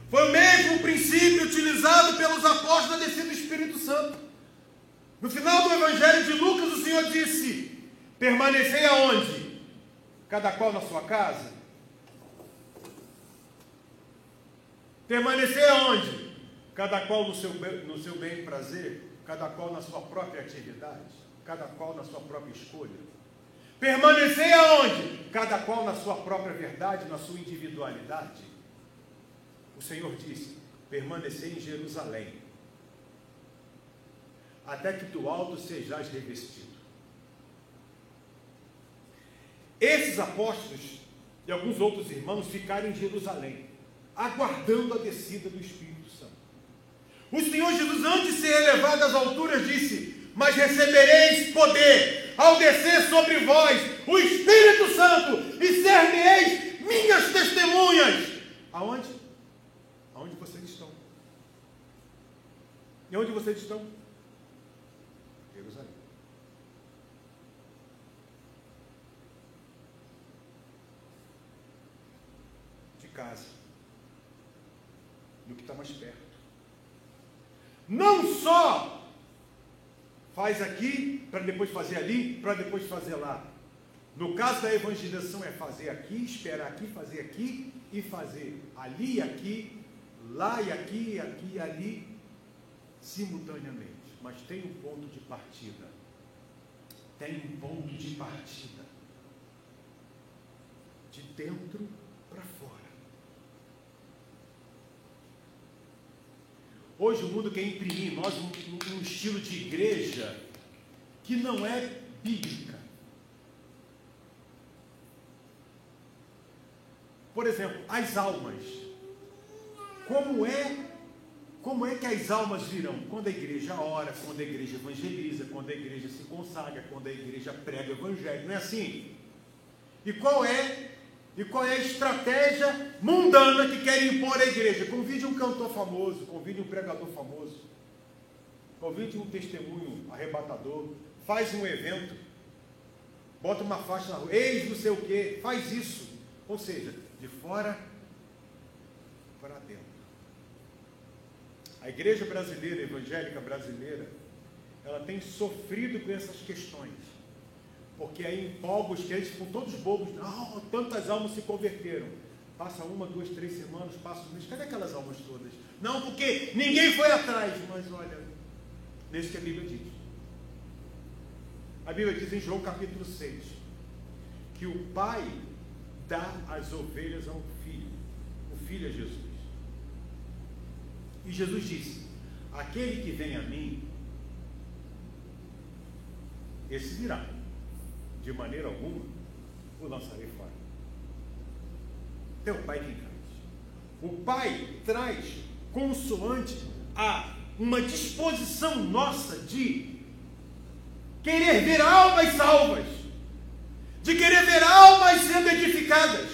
Foi o mesmo princípio utilizado pelos apóstolos na descida do Espírito Santo. No final do Evangelho de Lucas, o Senhor disse: permanecei aonde? Cada qual na sua casa. Permanecer aonde? Cada qual no seu bem e prazer, cada qual na sua própria atividade, cada qual na sua própria escolha. Permanecer aonde? Cada qual na sua própria verdade, na sua individualidade. O Senhor disse: permanecer em Jerusalém, até que do alto sejais revestido. Esses apóstolos e alguns outros irmãos ficaram em Jerusalém, aguardando a descida do Espírito Santo. O Senhor Jesus, antes de ser elevado às alturas, disse: mas recebereis poder ao descer sobre vós o Espírito Santo, e ser-me-eis minhas testemunhas. Aonde? Aonde vocês estão? E onde vocês estão? Jerusalém. De casa, no que está mais perto. Não só faz aqui, para depois fazer ali, para depois fazer lá. No caso da evangelização é fazer aqui, esperar aqui, fazer aqui e fazer ali e aqui, lá e aqui, aqui e ali, simultaneamente. Mas tem um ponto de partida. Tem um ponto de partida. De dentro para fora. Hoje o mundo quer imprimir em nós um estilo de igreja que não é bíblica. Por exemplo, as almas. Como é que as almas virão? Quando a igreja ora, quando a igreja evangeliza, quando a igreja se consagra, quando a igreja prega o evangelho. Não é assim? E qual é a estratégia mundana que quer impor à igreja? Convide um cantor famoso, convide um pregador famoso, convide um testemunho arrebatador, faz um evento, bota uma faixa na rua, eis não sei o quê, faz isso. Ou seja, de fora para dentro. A igreja brasileira, evangélica brasileira, ela tem sofrido com essas questões. Porque aí empolga os crentes, ficam todos bobos. Não, tantas almas se converteram. Passa 1, 2, 3 semanas, passa um mês. Cadê aquelas almas todas? Não, porque ninguém foi atrás. Mas olha, nesse que a Bíblia diz. A Bíblia diz em João capítulo 6, que o Pai dá as ovelhas ao Filho. O Filho é Jesus. E Jesus disse: aquele que vem a mim, esse virá. De maneira alguma o lançarei fora. É o Pai quem traz. O Pai traz consoante a uma disposição nossa de querer ver almas salvas, de querer ver almas sendo edificadas,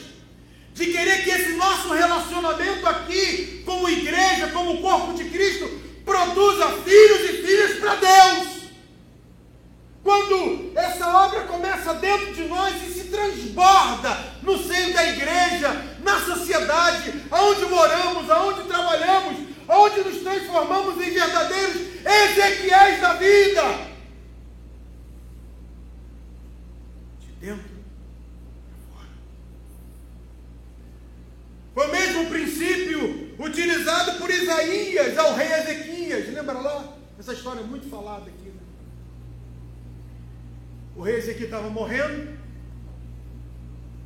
de querer que esse nosso relacionamento aqui, como igreja, como corpo de Cristo, produza filhos e filhas para Deus. Quando essa obra começa dentro de nós e se transborda no seio da igreja, na sociedade, aonde moramos, aonde trabalhamos, aonde nos transformamos em verdadeiros Ezequiéis da vida. De dentro para fora. Foi o mesmo princípio utilizado por Isaías ao rei Ezequias. Lembra lá? Essa história é muito falada aqui. O rei Ezequias estava morrendo,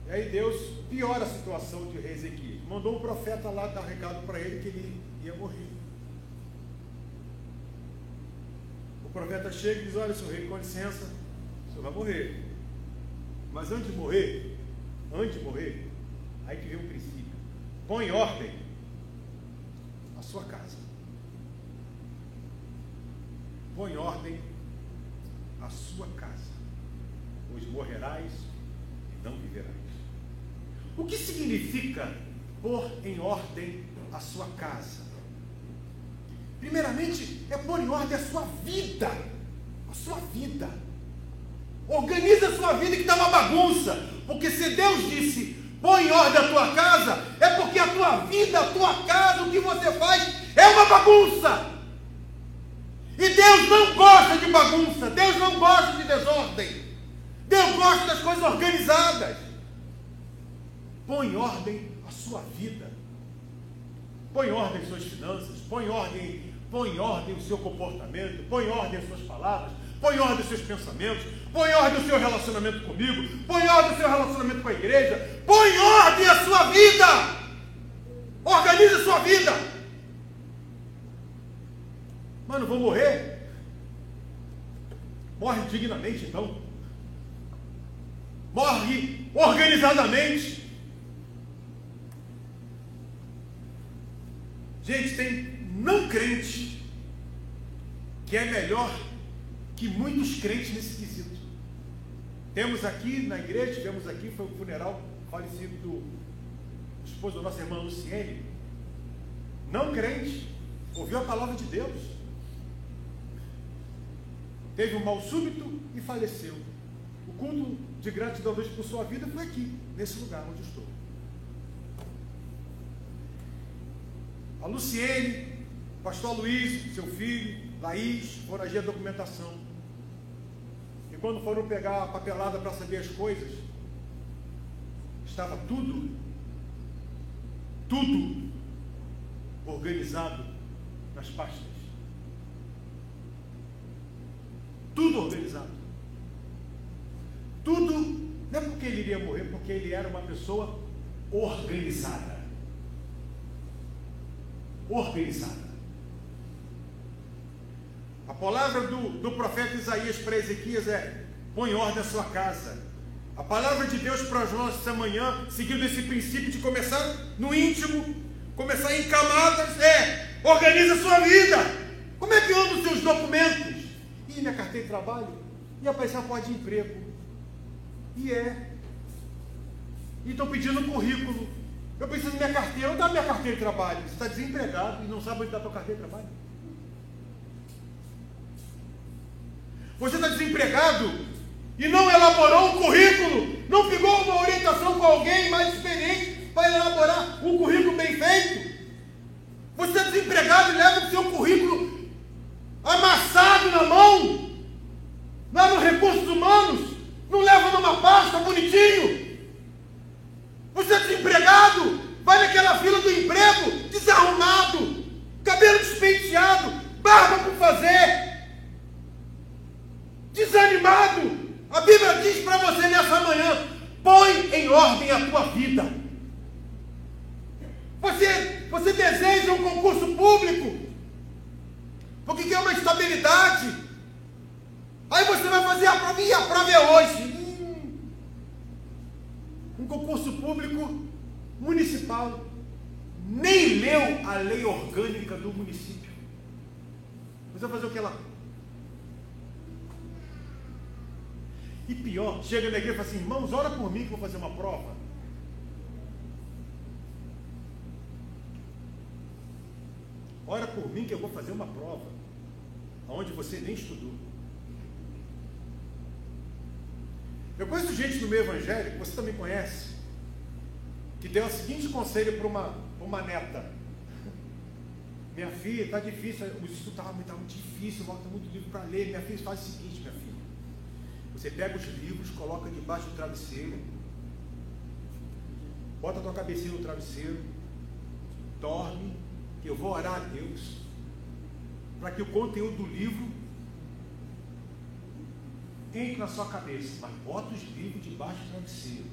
e aí Deus piora a situação de rei Ezequias. Mandou um profeta lá dar um recado para ele que ele ia morrer. O profeta chega e diz: olha, seu rei, com licença, o senhor vai morrer. Mas antes de morrer, aí que vem um princípio. Põe em ordem a sua casa. Põe em ordem a sua casa. Pois morrerás e não viverás. O que significa pôr em ordem a sua casa? Primeiramente, é pôr em ordem a sua vida. A sua vida. Organiza a sua vida que está uma bagunça. Porque se Deus disse, põe em ordem a tua casa, é porque a tua vida, a tua casa, o que você faz, é uma bagunça. E Deus não gosta de bagunça. Deus não gosta de desordem. Deus gosta das coisas organizadas. Põe em ordem a sua vida. Põe em ordem as suas finanças. Põe em ordem o seu comportamento. Põe em ordem as suas palavras. Põe em ordem os seus pensamentos. Põe em ordem o seu relacionamento comigo. Põe em ordem o seu relacionamento com a igreja. Põe em ordem a sua vida. Organize a sua vida. Mas não vou morrer? Morre dignamente então. Morre organizadamente. Gente, tem não crente que é melhor que muitos crentes nesse quesito. Temos aqui na igreja, tivemos aqui, foi o funeral falecido do esposo da nossa irmã Luciene. Não crente, ouviu a palavra de Deus. Teve um mal súbito e faleceu. O culto de gratidão a Deus por sua vida foi aqui, nesse lugar onde estou. A Luciene, o pastor Luiz, seu filho, Laís, foram agir a documentação. E quando foram pegar a papelada para saber as coisas, estava tudo organizado nas pastas. Tudo organizado. Tudo, não é porque ele iria morrer, porque ele era uma pessoa organizada. Organizada. palavra do profeta Isaías para Ezequias é: põe em ordem a sua casa. A palavra de Deus para nós essa manhã, seguindo esse princípio de começar no íntimo, começar em camadas, organiza a sua vida. Como é que andam os seus documentos? E minha carteira de trabalho? E aparecer uma porta de emprego? E estão pedindo um currículo. Eu preciso da minha carteira. Onde está a minha carteira de trabalho? Você está desempregado e não sabe onde está a tua carteira de trabalho? Você está desempregado e não elaborou um currículo, não pegou uma orientação com alguém mais experiente para elaborar um currículo bem feito. Você está desempregado e leva o seu currículo amassado na mão, lá nos recursos humanos, não leva numa pasta bonitinho. Você é desempregado, vai naquela fila do emprego, desarrumado, cabelo despenteado, barba por fazer, desanimado. A Bíblia diz para você nessa manhã: põe em ordem a tua vida. Você deseja um concurso público, porque quer uma estabilidade. Aí você vai fazer a prova, e a prova é hoje. Um concurso público municipal. Nem leu a lei orgânica do município. Você vai fazer o que lá? E pior, chega na igreja e fala assim: irmãos, ora por mim que eu vou fazer uma prova. Ora por mim que eu vou fazer uma prova, onde você nem estudou. Eu conheço gente no meio evangélico, você também conhece, que deu o seguinte conselho para uma neta: minha filha, está difícil, o estudo está muito difícil, falta muito livro para ler. Minha filha, faz o seguinte, minha filha: você pega os livros, coloca debaixo do travesseiro, bota a tua cabecinha no travesseiro, dorme, que eu vou orar a Deus para que o conteúdo do livro entre na sua cabeça, mas bota os livros debaixo do travesseiro.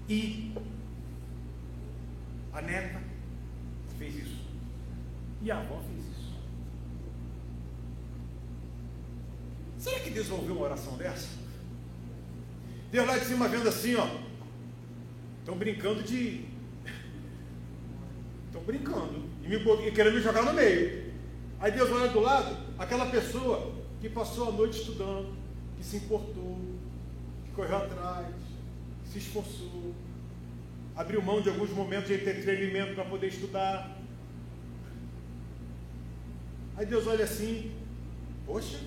E a neta fez isso, e a avó fez isso. Será que Deus ouviu uma oração dessa? Deus lá de cima vendo assim, estão brincando e querendo me jogar no meio. Aí Deus olha do lado, aquela pessoa que passou a noite estudando, que se importou, que correu atrás, que se esforçou, abriu mão de alguns momentos de entretenimento para poder estudar. Aí Deus olha assim: poxa,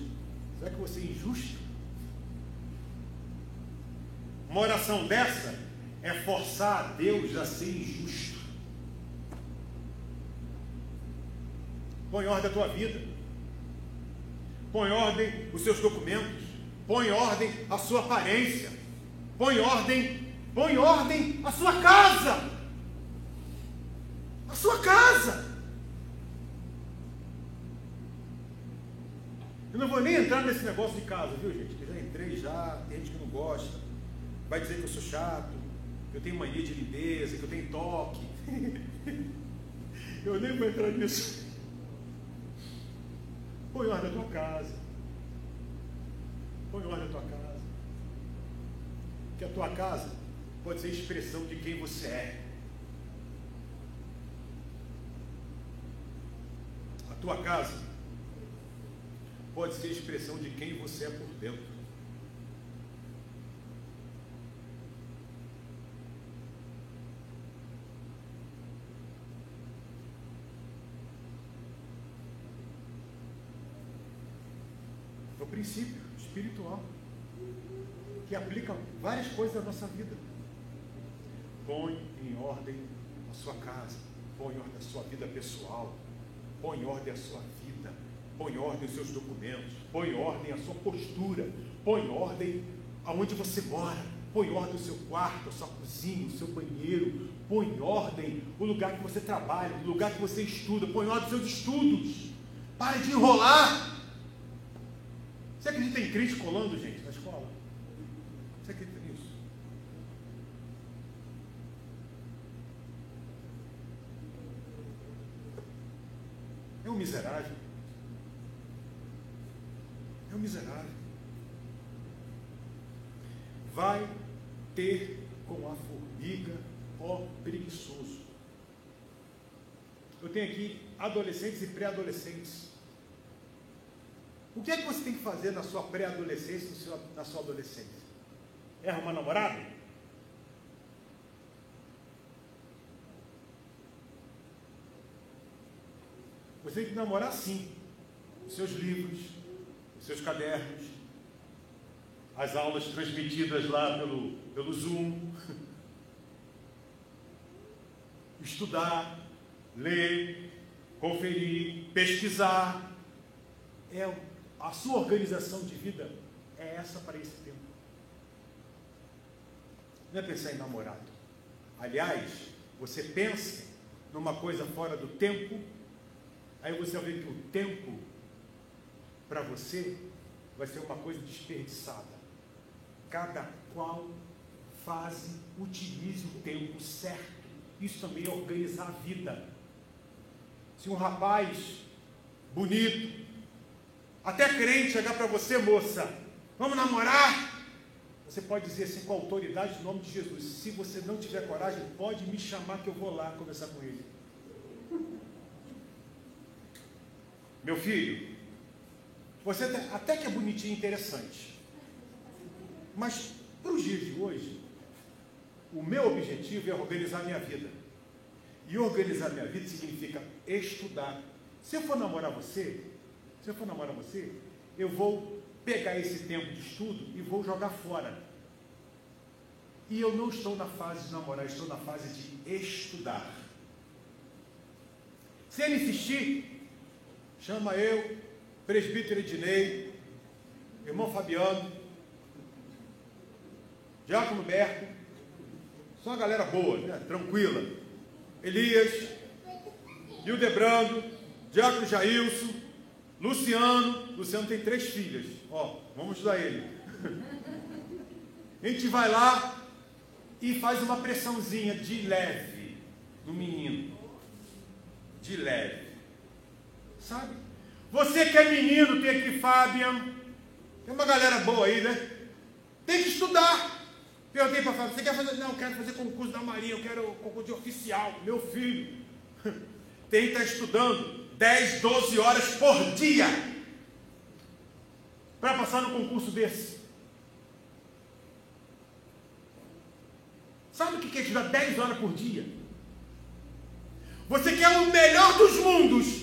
será que você é injusto? Uma oração dessa é forçar a Deus a ser injusto. Põe em ordem a tua vida, põe em ordem os seus documentos, põe em ordem a sua aparência, põe em ordem a sua casa. A sua casa. Eu não vou nem entrar nesse negócio de casa, viu, gente? Que já entrei já, tem gente que não gosta, vai dizer que eu sou chato, que eu tenho mania de limpeza, que eu tenho toque. Eu nem vou entrar nisso. Põe em ordem a tua casa. Põe em ordem a tua casa. Que a tua casa pode ser expressão de quem você é. A tua casa pode ser expressão de quem você é por dentro. É o princípio espiritual que aplica várias coisas na nossa vida. Põe em ordem a sua casa, põe em ordem a sua vida pessoal, põe em ordem a sua vida, põe em ordem os seus documentos, põe em ordem a sua postura, põe em ordem aonde você mora, põe em ordem o seu quarto, a sua cozinha, o seu banheiro, põe em ordem o lugar que você trabalha, o lugar que você estuda, põe em ordem os seus estudos. Pare de enrolar. Você acredita em crente colando, gente, na escola? Você acredita nisso? É miserável. É um miserável. Vai ter com a formiga, ó preguiçoso. Eu tenho aqui adolescentes e pré-adolescentes. O que é que você tem que fazer na sua pré-adolescência, na sua adolescência? É arrumar namorado? Você tem que namorar sim. Os seus livros, os seus cadernos, as aulas transmitidas lá pelo Zoom. Estudar, ler, conferir, pesquisar. A sua organização de vida é essa para esse tempo. Não é pensar em namorado. Aliás, você pensa numa coisa fora do tempo, aí você vai ver que o tempo para você vai ser uma coisa desperdiçada. Cada qual utilize o tempo certo. Isso também é organizar a vida. Se um rapaz bonito, até crente, chegar para você, moça, vamos namorar? Você pode dizer assim, com a autoridade do nome de Jesus: se você não tiver coragem, pode me chamar que eu vou lá conversar com ele. Meu filho, você até que é bonitinho e interessante, mas para os dias de hoje, o meu objetivo é organizar minha vida. E organizar minha vida significa estudar. Se eu for namorar você, eu vou pegar esse tempo de estudo e vou jogar fora. E eu não estou na fase de namorar, estou na fase de estudar. Se ele insistir, chama eu, presbítero Ednei, irmão Fabiano, diácono Berto, só uma galera boa, né? Tranquila. Elias, Hildebrando, diácono Jailson, Luciano tem 3 filhas. Vamos ajudar ele. A gente vai lá e faz uma pressãozinha de leve no menino. De leve. Sabe? Você que é menino, tem aqui Fabian. Tem uma galera boa aí, né? Tem que estudar. Perguntei para a Fábio: você quer fazer? Não, eu quero fazer concurso da Marinha, eu quero concurso de oficial. Meu filho tem que estar estudando 10, 12 horas por dia para passar no concurso desse. Sabe o que é estudar 10 horas por dia? Você quer o melhor dos mundos.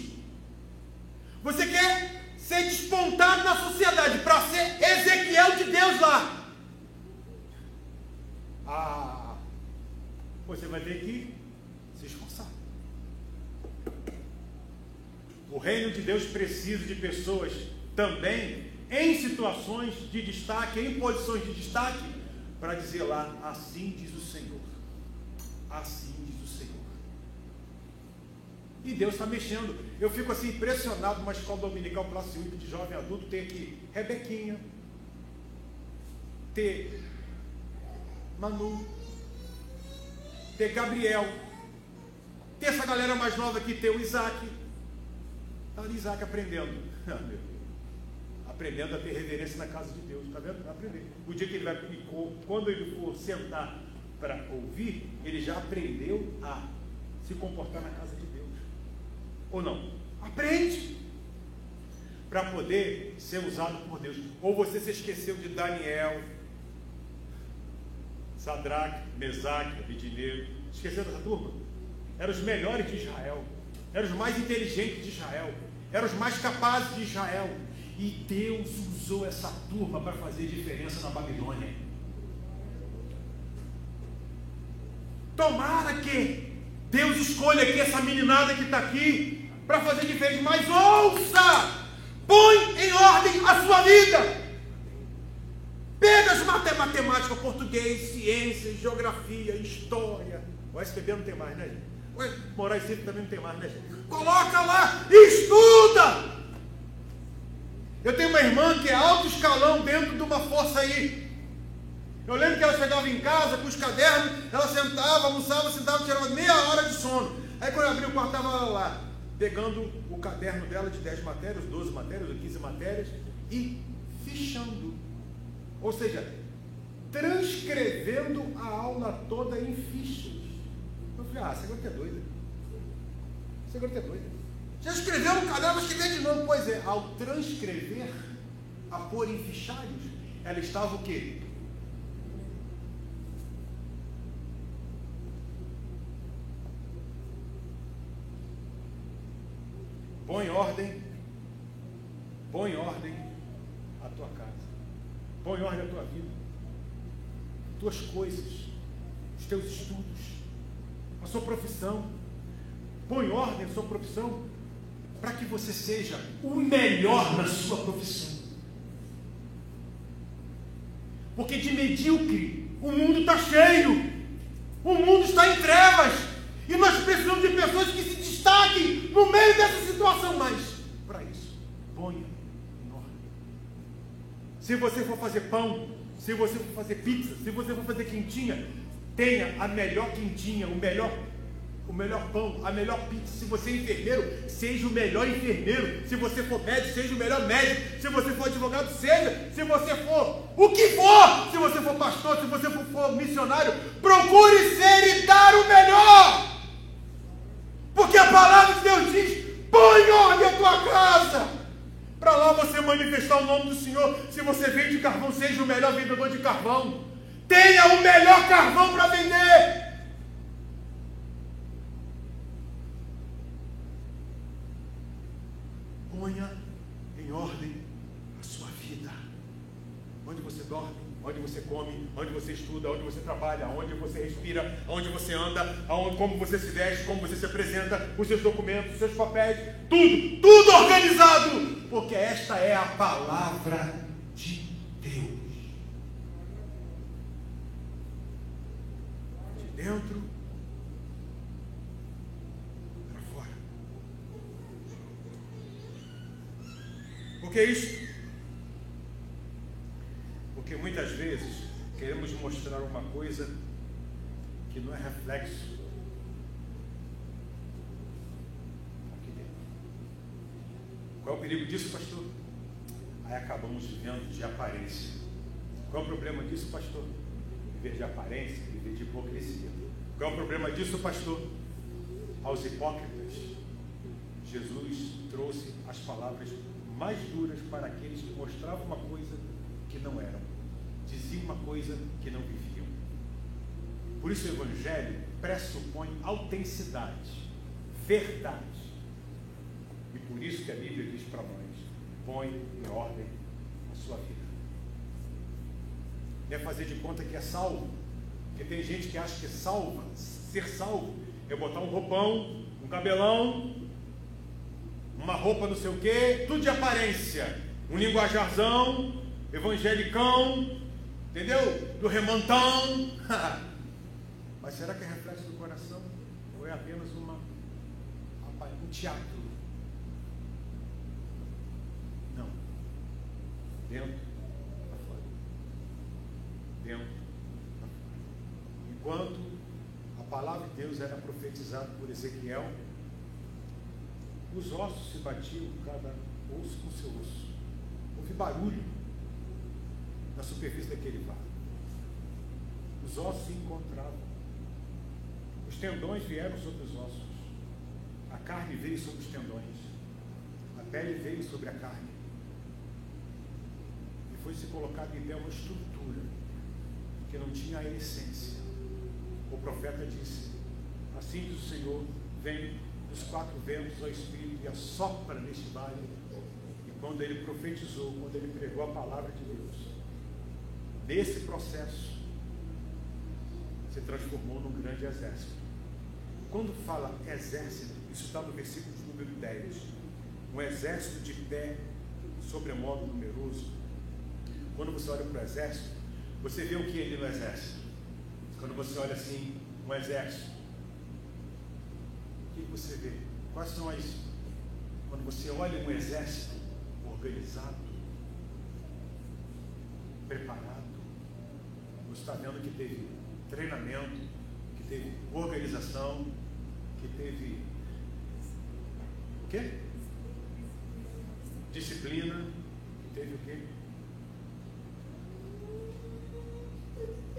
Você quer ser despontado na sociedade para ser Ezequiel de Deus lá. Você vai ter que se esforçar. O reino de Deus precisa de pessoas também em situações de destaque, em posições de destaque, para dizer lá: assim diz o Senhor. Assim diz o Senhor. E Deus está mexendo. Eu fico assim impressionado. Numa escola dominical classe 8 de jovem adulto, tem aqui Rebequinha, ter Manu, ter Gabriel, ter essa galera mais nova aqui, ter o Isaac. Está ali Isaac aprendendo. Meu Deus. Aprendendo a ter reverência na casa de Deus. Está vendo? Vai aprender. O dia que ele vai, quando ele for sentar para ouvir, ele já aprendeu a se comportar na casa de Deus. Ou não? Aprende para poder ser usado por Deus. Ou você se esqueceu de Daniel, Sadraque, Mesaque, Abednego. Esqueceu dessa turma? Eram os melhores de Israel. Eram os mais inteligentes de Israel. Eram os mais capazes de Israel. E Deus usou essa turma para fazer diferença na Babilônia. Tomara que Deus escolha aqui essa meninada que está aqui para fazer diferença. Mas ouça! Põe em ordem a sua vida. Pega as matemática, português, ciências, geografia, história. O SPB não tem mais, né, gente? O Moraes Cívico também não tem mais, né, gente? Coloca lá e estuda! Eu tenho uma irmã que é alto escalão dentro de uma força aí. Eu lembro que ela chegava em casa com os cadernos, ela sentava, almoçava, sentava, tirava meia hora de sono. Aí quando eu abri o quarto, estava ela lá. pegando o caderno dela de 10 matérias, 12 matérias ou 15 matérias e fichando. Ou seja, transcrevendo a aula toda em fichas. Eu falei, essa garota é doida. Essa garota é doida. Já escreveu no caderno, vai escrever de novo. Pois é, ao transcrever, a pôr em fichários, ela estava o quê? Põe ordem a tua casa, põe ordem a tua vida, tuas coisas, os teus estudos, a sua profissão. Põe ordem a sua profissão para que você seja o melhor na sua profissão. Porque de medíocre o mundo está cheio, o mundo está em trevas, e nós precisamos de pessoas que se destaquem no meio dessa situação. Mas para isso, ponha em ordem. Se você for fazer pão, se você for fazer pizza, se você for fazer quentinha, tenha a melhor quentinha, o melhor pão, a melhor pizza. Se você é enfermeiro, seja o melhor enfermeiro. Se você for médico, seja o melhor médico. Se você for advogado, seja. Se você for o que for, se você for pastor, se você for missionário, procure ser e dar o melhor. Porque a palavra de Deus diz: põe ordem a tua casa, para lá você manifestar o nome do Senhor. Se você vende carvão, seja o melhor vendedor de carvão. Tenha o melhor carvão para vender. Ponha em ordem a sua vida. Onde você dorme, onde você come, onde você estuda, onde você trabalha, onde você respira, onde você anda, como você se veste, como você se apresenta, os seus documentos, os seus papéis, tudo organizado, porque esta é a palavra de Deus. De dentro para fora. Por que isso? Porque muitas vezes queremos mostrar uma coisa que não é reflexo aqui dentro. Qual é o perigo disso, pastor? Aí acabamos vivendo de aparência. Qual é o problema disso, pastor? Viver de aparência, viver de hipocrisia. Qual é o problema disso, pastor? Aos hipócritas, Jesus trouxe as palavras mais duras para aqueles que mostravam uma coisa que não eram, diziam uma coisa que não viviam. Por isso o Evangelho pressupõe autenticidade, verdade. E por isso que a Bíblia diz para nós: põe em ordem a sua vida. Não é fazer de conta que é salvo, porque tem gente que acha que ser salvo é botar um roupão, um cabelão, uma roupa não sei o quê, tudo de aparência, um linguajarzão, evangelicão, entendeu? Do remantão. Mas será que é reflexo do coração? Ou é apenas um teatro? Não. Dentro para fora. Dentro para fora. Enquanto a palavra de Deus era profetizada por Ezequiel, os ossos se batiam, cada osso com seu osso. Houve barulho na superfície daquele vale. Os ossos se encontravam. Os tendões vieram sobre os ossos. A carne veio sobre os tendões. A pele veio sobre a carne. E foi se colocado em pé uma estrutura que não tinha a essência. O profeta disse: assim diz o Senhor, vem dos 4 ventos ao Espírito e assopra neste vale. E quando ele profetizou, quando ele pregou a palavra de Deus, nesse processo se transformou num grande exército. Quando fala exército, isso está no versículo de número 10. Um exército de pé, sobremodo numeroso. Quando você olha para o exército, você vê o que ele no exército? Quando você olha assim, um exército, o que você vê? Quais são as... Quando você olha um exército organizado, preparado, você está vendo que teve treinamento, que teve organização, que teve O quê? Disciplina. Teve o quê?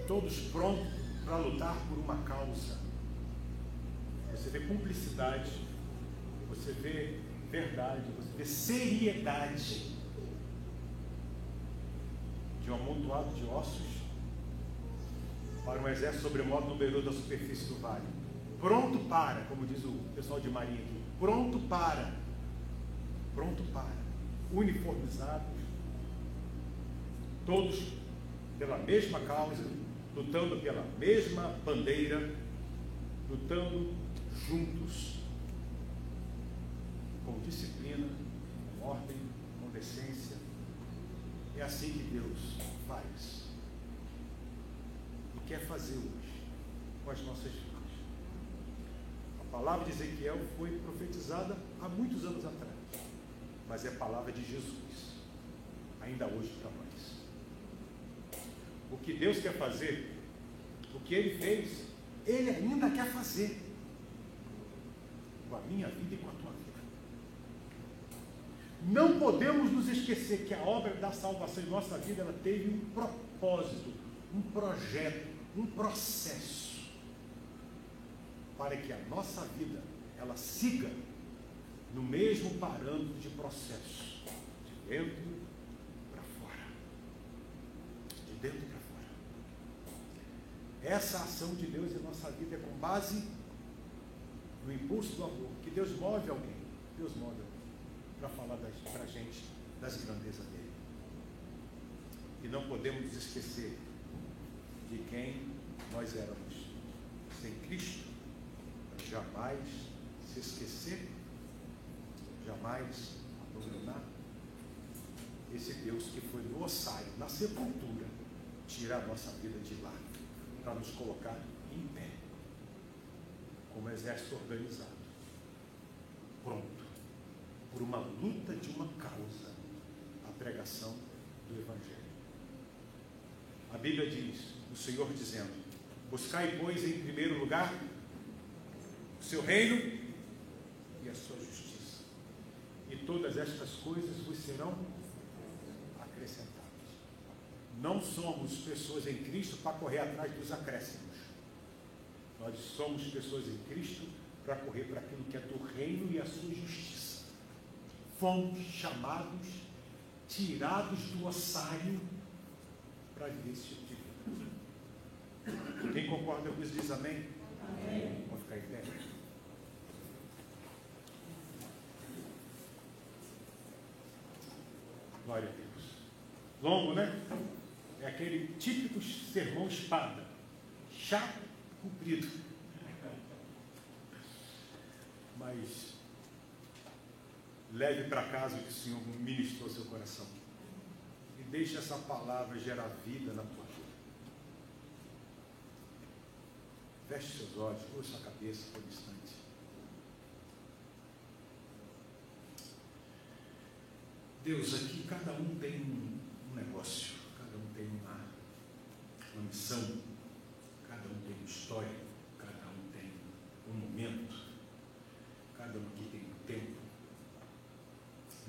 Todos prontos para lutar por uma causa. Você vê cumplicidade, você vê verdade, você vê seriedade de um amontoado de ossos para um exército sobremodo numeroso da superfície do vale. Pronto para, como diz o pessoal de Marinha aqui, pronto para, uniformizados, todos pela mesma causa, lutando pela mesma bandeira, lutando juntos, com disciplina, com ordem, com decência. É assim que Deus faz e quer fazer hoje com as nossas vidas. A palavra de Ezequiel foi profetizada há muitos anos atrás, mas é a palavra de Jesus, ainda hoje para nós. O que Deus quer fazer, o que Ele fez, Ele ainda quer fazer com a minha vida e com a tua vida. Não podemos nos esquecer que a obra da salvação em nossa vida, ela teve um propósito, um projeto, um processo, para que a nossa vida, ela siga no mesmo parâmetro de processo, de dentro para fora. De dentro para fora. Essa ação de Deus em nossa vida é com base no impulso do amor, que Deus move alguém, para falar para a gente das grandezas dele. E não podemos nos esquecer de quem nós éramos sem Cristo, para jamais se esquecer, jamais abandonar esse Deus que foi no ossário, na sepultura, tirar a nossa vida de lá, para nos colocar em pé, como exército organizado, pronto, por uma luta de uma causa, a pregação do Evangelho. A Bíblia diz, o Senhor dizendo: buscai, pois, em primeiro lugar o seu reino e a sua justiça, e todas estas coisas vos serão acrescentadas. Não somos pessoas em Cristo para correr atrás dos acréscimos. Nós somos pessoas em Cristo para correr para aquilo que é do reino e a sua justiça. Fomos chamados, tirados do ossário para viver esse tipo de vida. Quem concorda com isso diz amém? Amém. Vamos ficar em pé. Glória a Deus. Longo, né? É aquele típico sermão espada. Chato, comprido. Mas leve para casa o que o Senhor ministrou ao seu coração. E deixe essa palavra gerar vida na tua vida. Feche seus olhos, ouça a cabeça por um instante. Deus, aqui cada um tem um negócio, cada um tem uma missão, cada um tem uma história, cada um tem um momento, cada um aqui tem um tempo.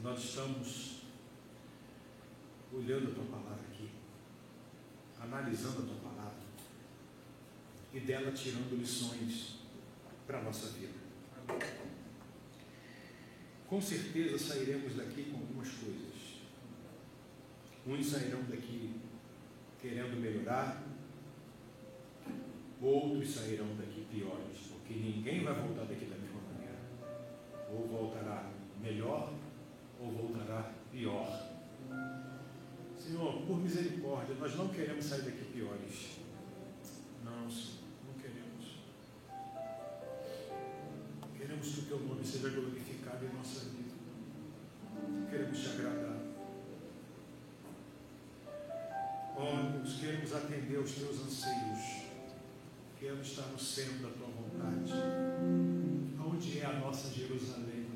Nós estamos olhando a tua palavra aqui, analisando a tua palavra e dela tirando lições para a nossa vida. Com certeza sairemos daqui com algumas coisas. Uns sairão daqui querendo melhorar, outros sairão daqui piores, porque ninguém vai voltar daqui da mesma maneira. Ou voltará melhor, ou voltará pior. Senhor, por misericórdia, nós não queremos sair daqui piores. Não, Senhor, não queremos. Queremos que o teu nome seja glorificado em nossa vida. Queremos te agradar. Oh, Deus, queremos atender aos teus anseios. Queremos estar no centro da tua vontade. Aonde é a nossa Jerusalém?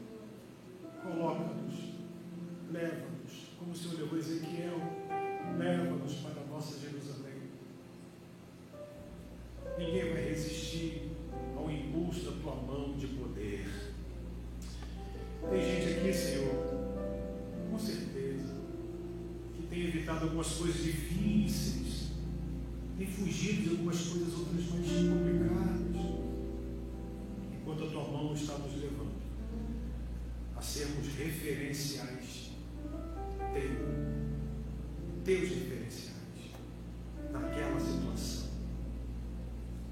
Coloca-nos, leva-nos, como o Senhor levou Ezequiel, leva-nos para a nossa Jerusalém. Ninguém vai resistir ao impulso da tua mão de poder. Tem evitado algumas coisas difíceis, tem fugido de algumas coisas outras mais complicadas, enquanto a tua mão está nos levando a sermos referenciais, teus referenciais naquela situação.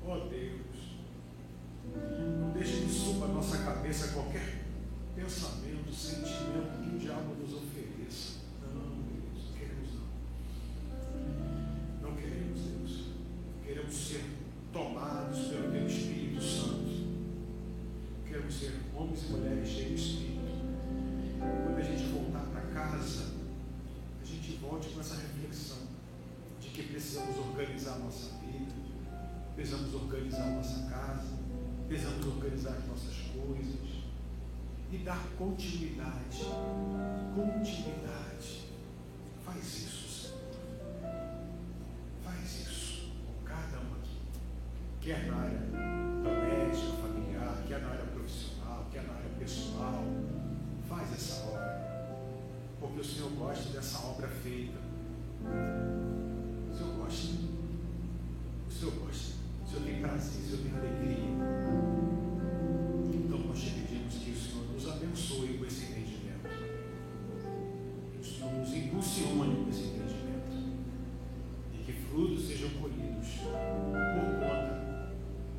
Ó Deus, não deixe que suba a nossa cabeça qualquer pensamento, sentimento que o diabo nos ofereça. Não, Deus, não queremos não. Não queremos, Deus. Queremos ser tomados pelo teu Espírito Santo. Queremos ser homens e mulheres cheios de Espírito. Quando a gente voltar para casa, a gente volte com essa reflexão de que precisamos organizar a nossa vida, precisamos organizar a nossa casa, precisamos organizar as nossas coisas e dar continuidade. Continuidade. Faz isso, Senhor. Faz isso com cada um aqui. Quer na área doméstica, familiar, quer na área profissional, quer na área pessoal. Faz essa obra. Porque o Senhor gosta dessa obra feita. O Senhor gosta. O Senhor gosta. O Senhor tem prazer, o Senhor tem alegria. Então nós te pedimos que o Senhor nos abençoe com esse entendimento. Que o Senhor nos impulsione com esse entendimento. E que frutos sejam colhidos por conta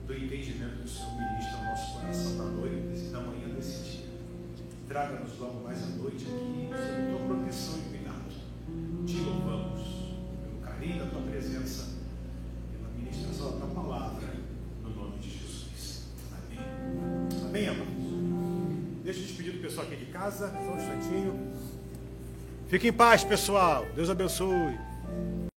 do entendimento que o Senhor ministra ao nosso coração da noite e da manhã desse dia. Traga-nos logo mais à noite aqui, sob tua proteção e cuidado. Te louvamos pelo carinho da tua presença, pela ministração da tua palavra, no nome de Jesus. Amém. Amém, amados? Deixa eu despedir do pessoal aqui de casa, só um instantinho. Fique em paz, pessoal. Deus abençoe.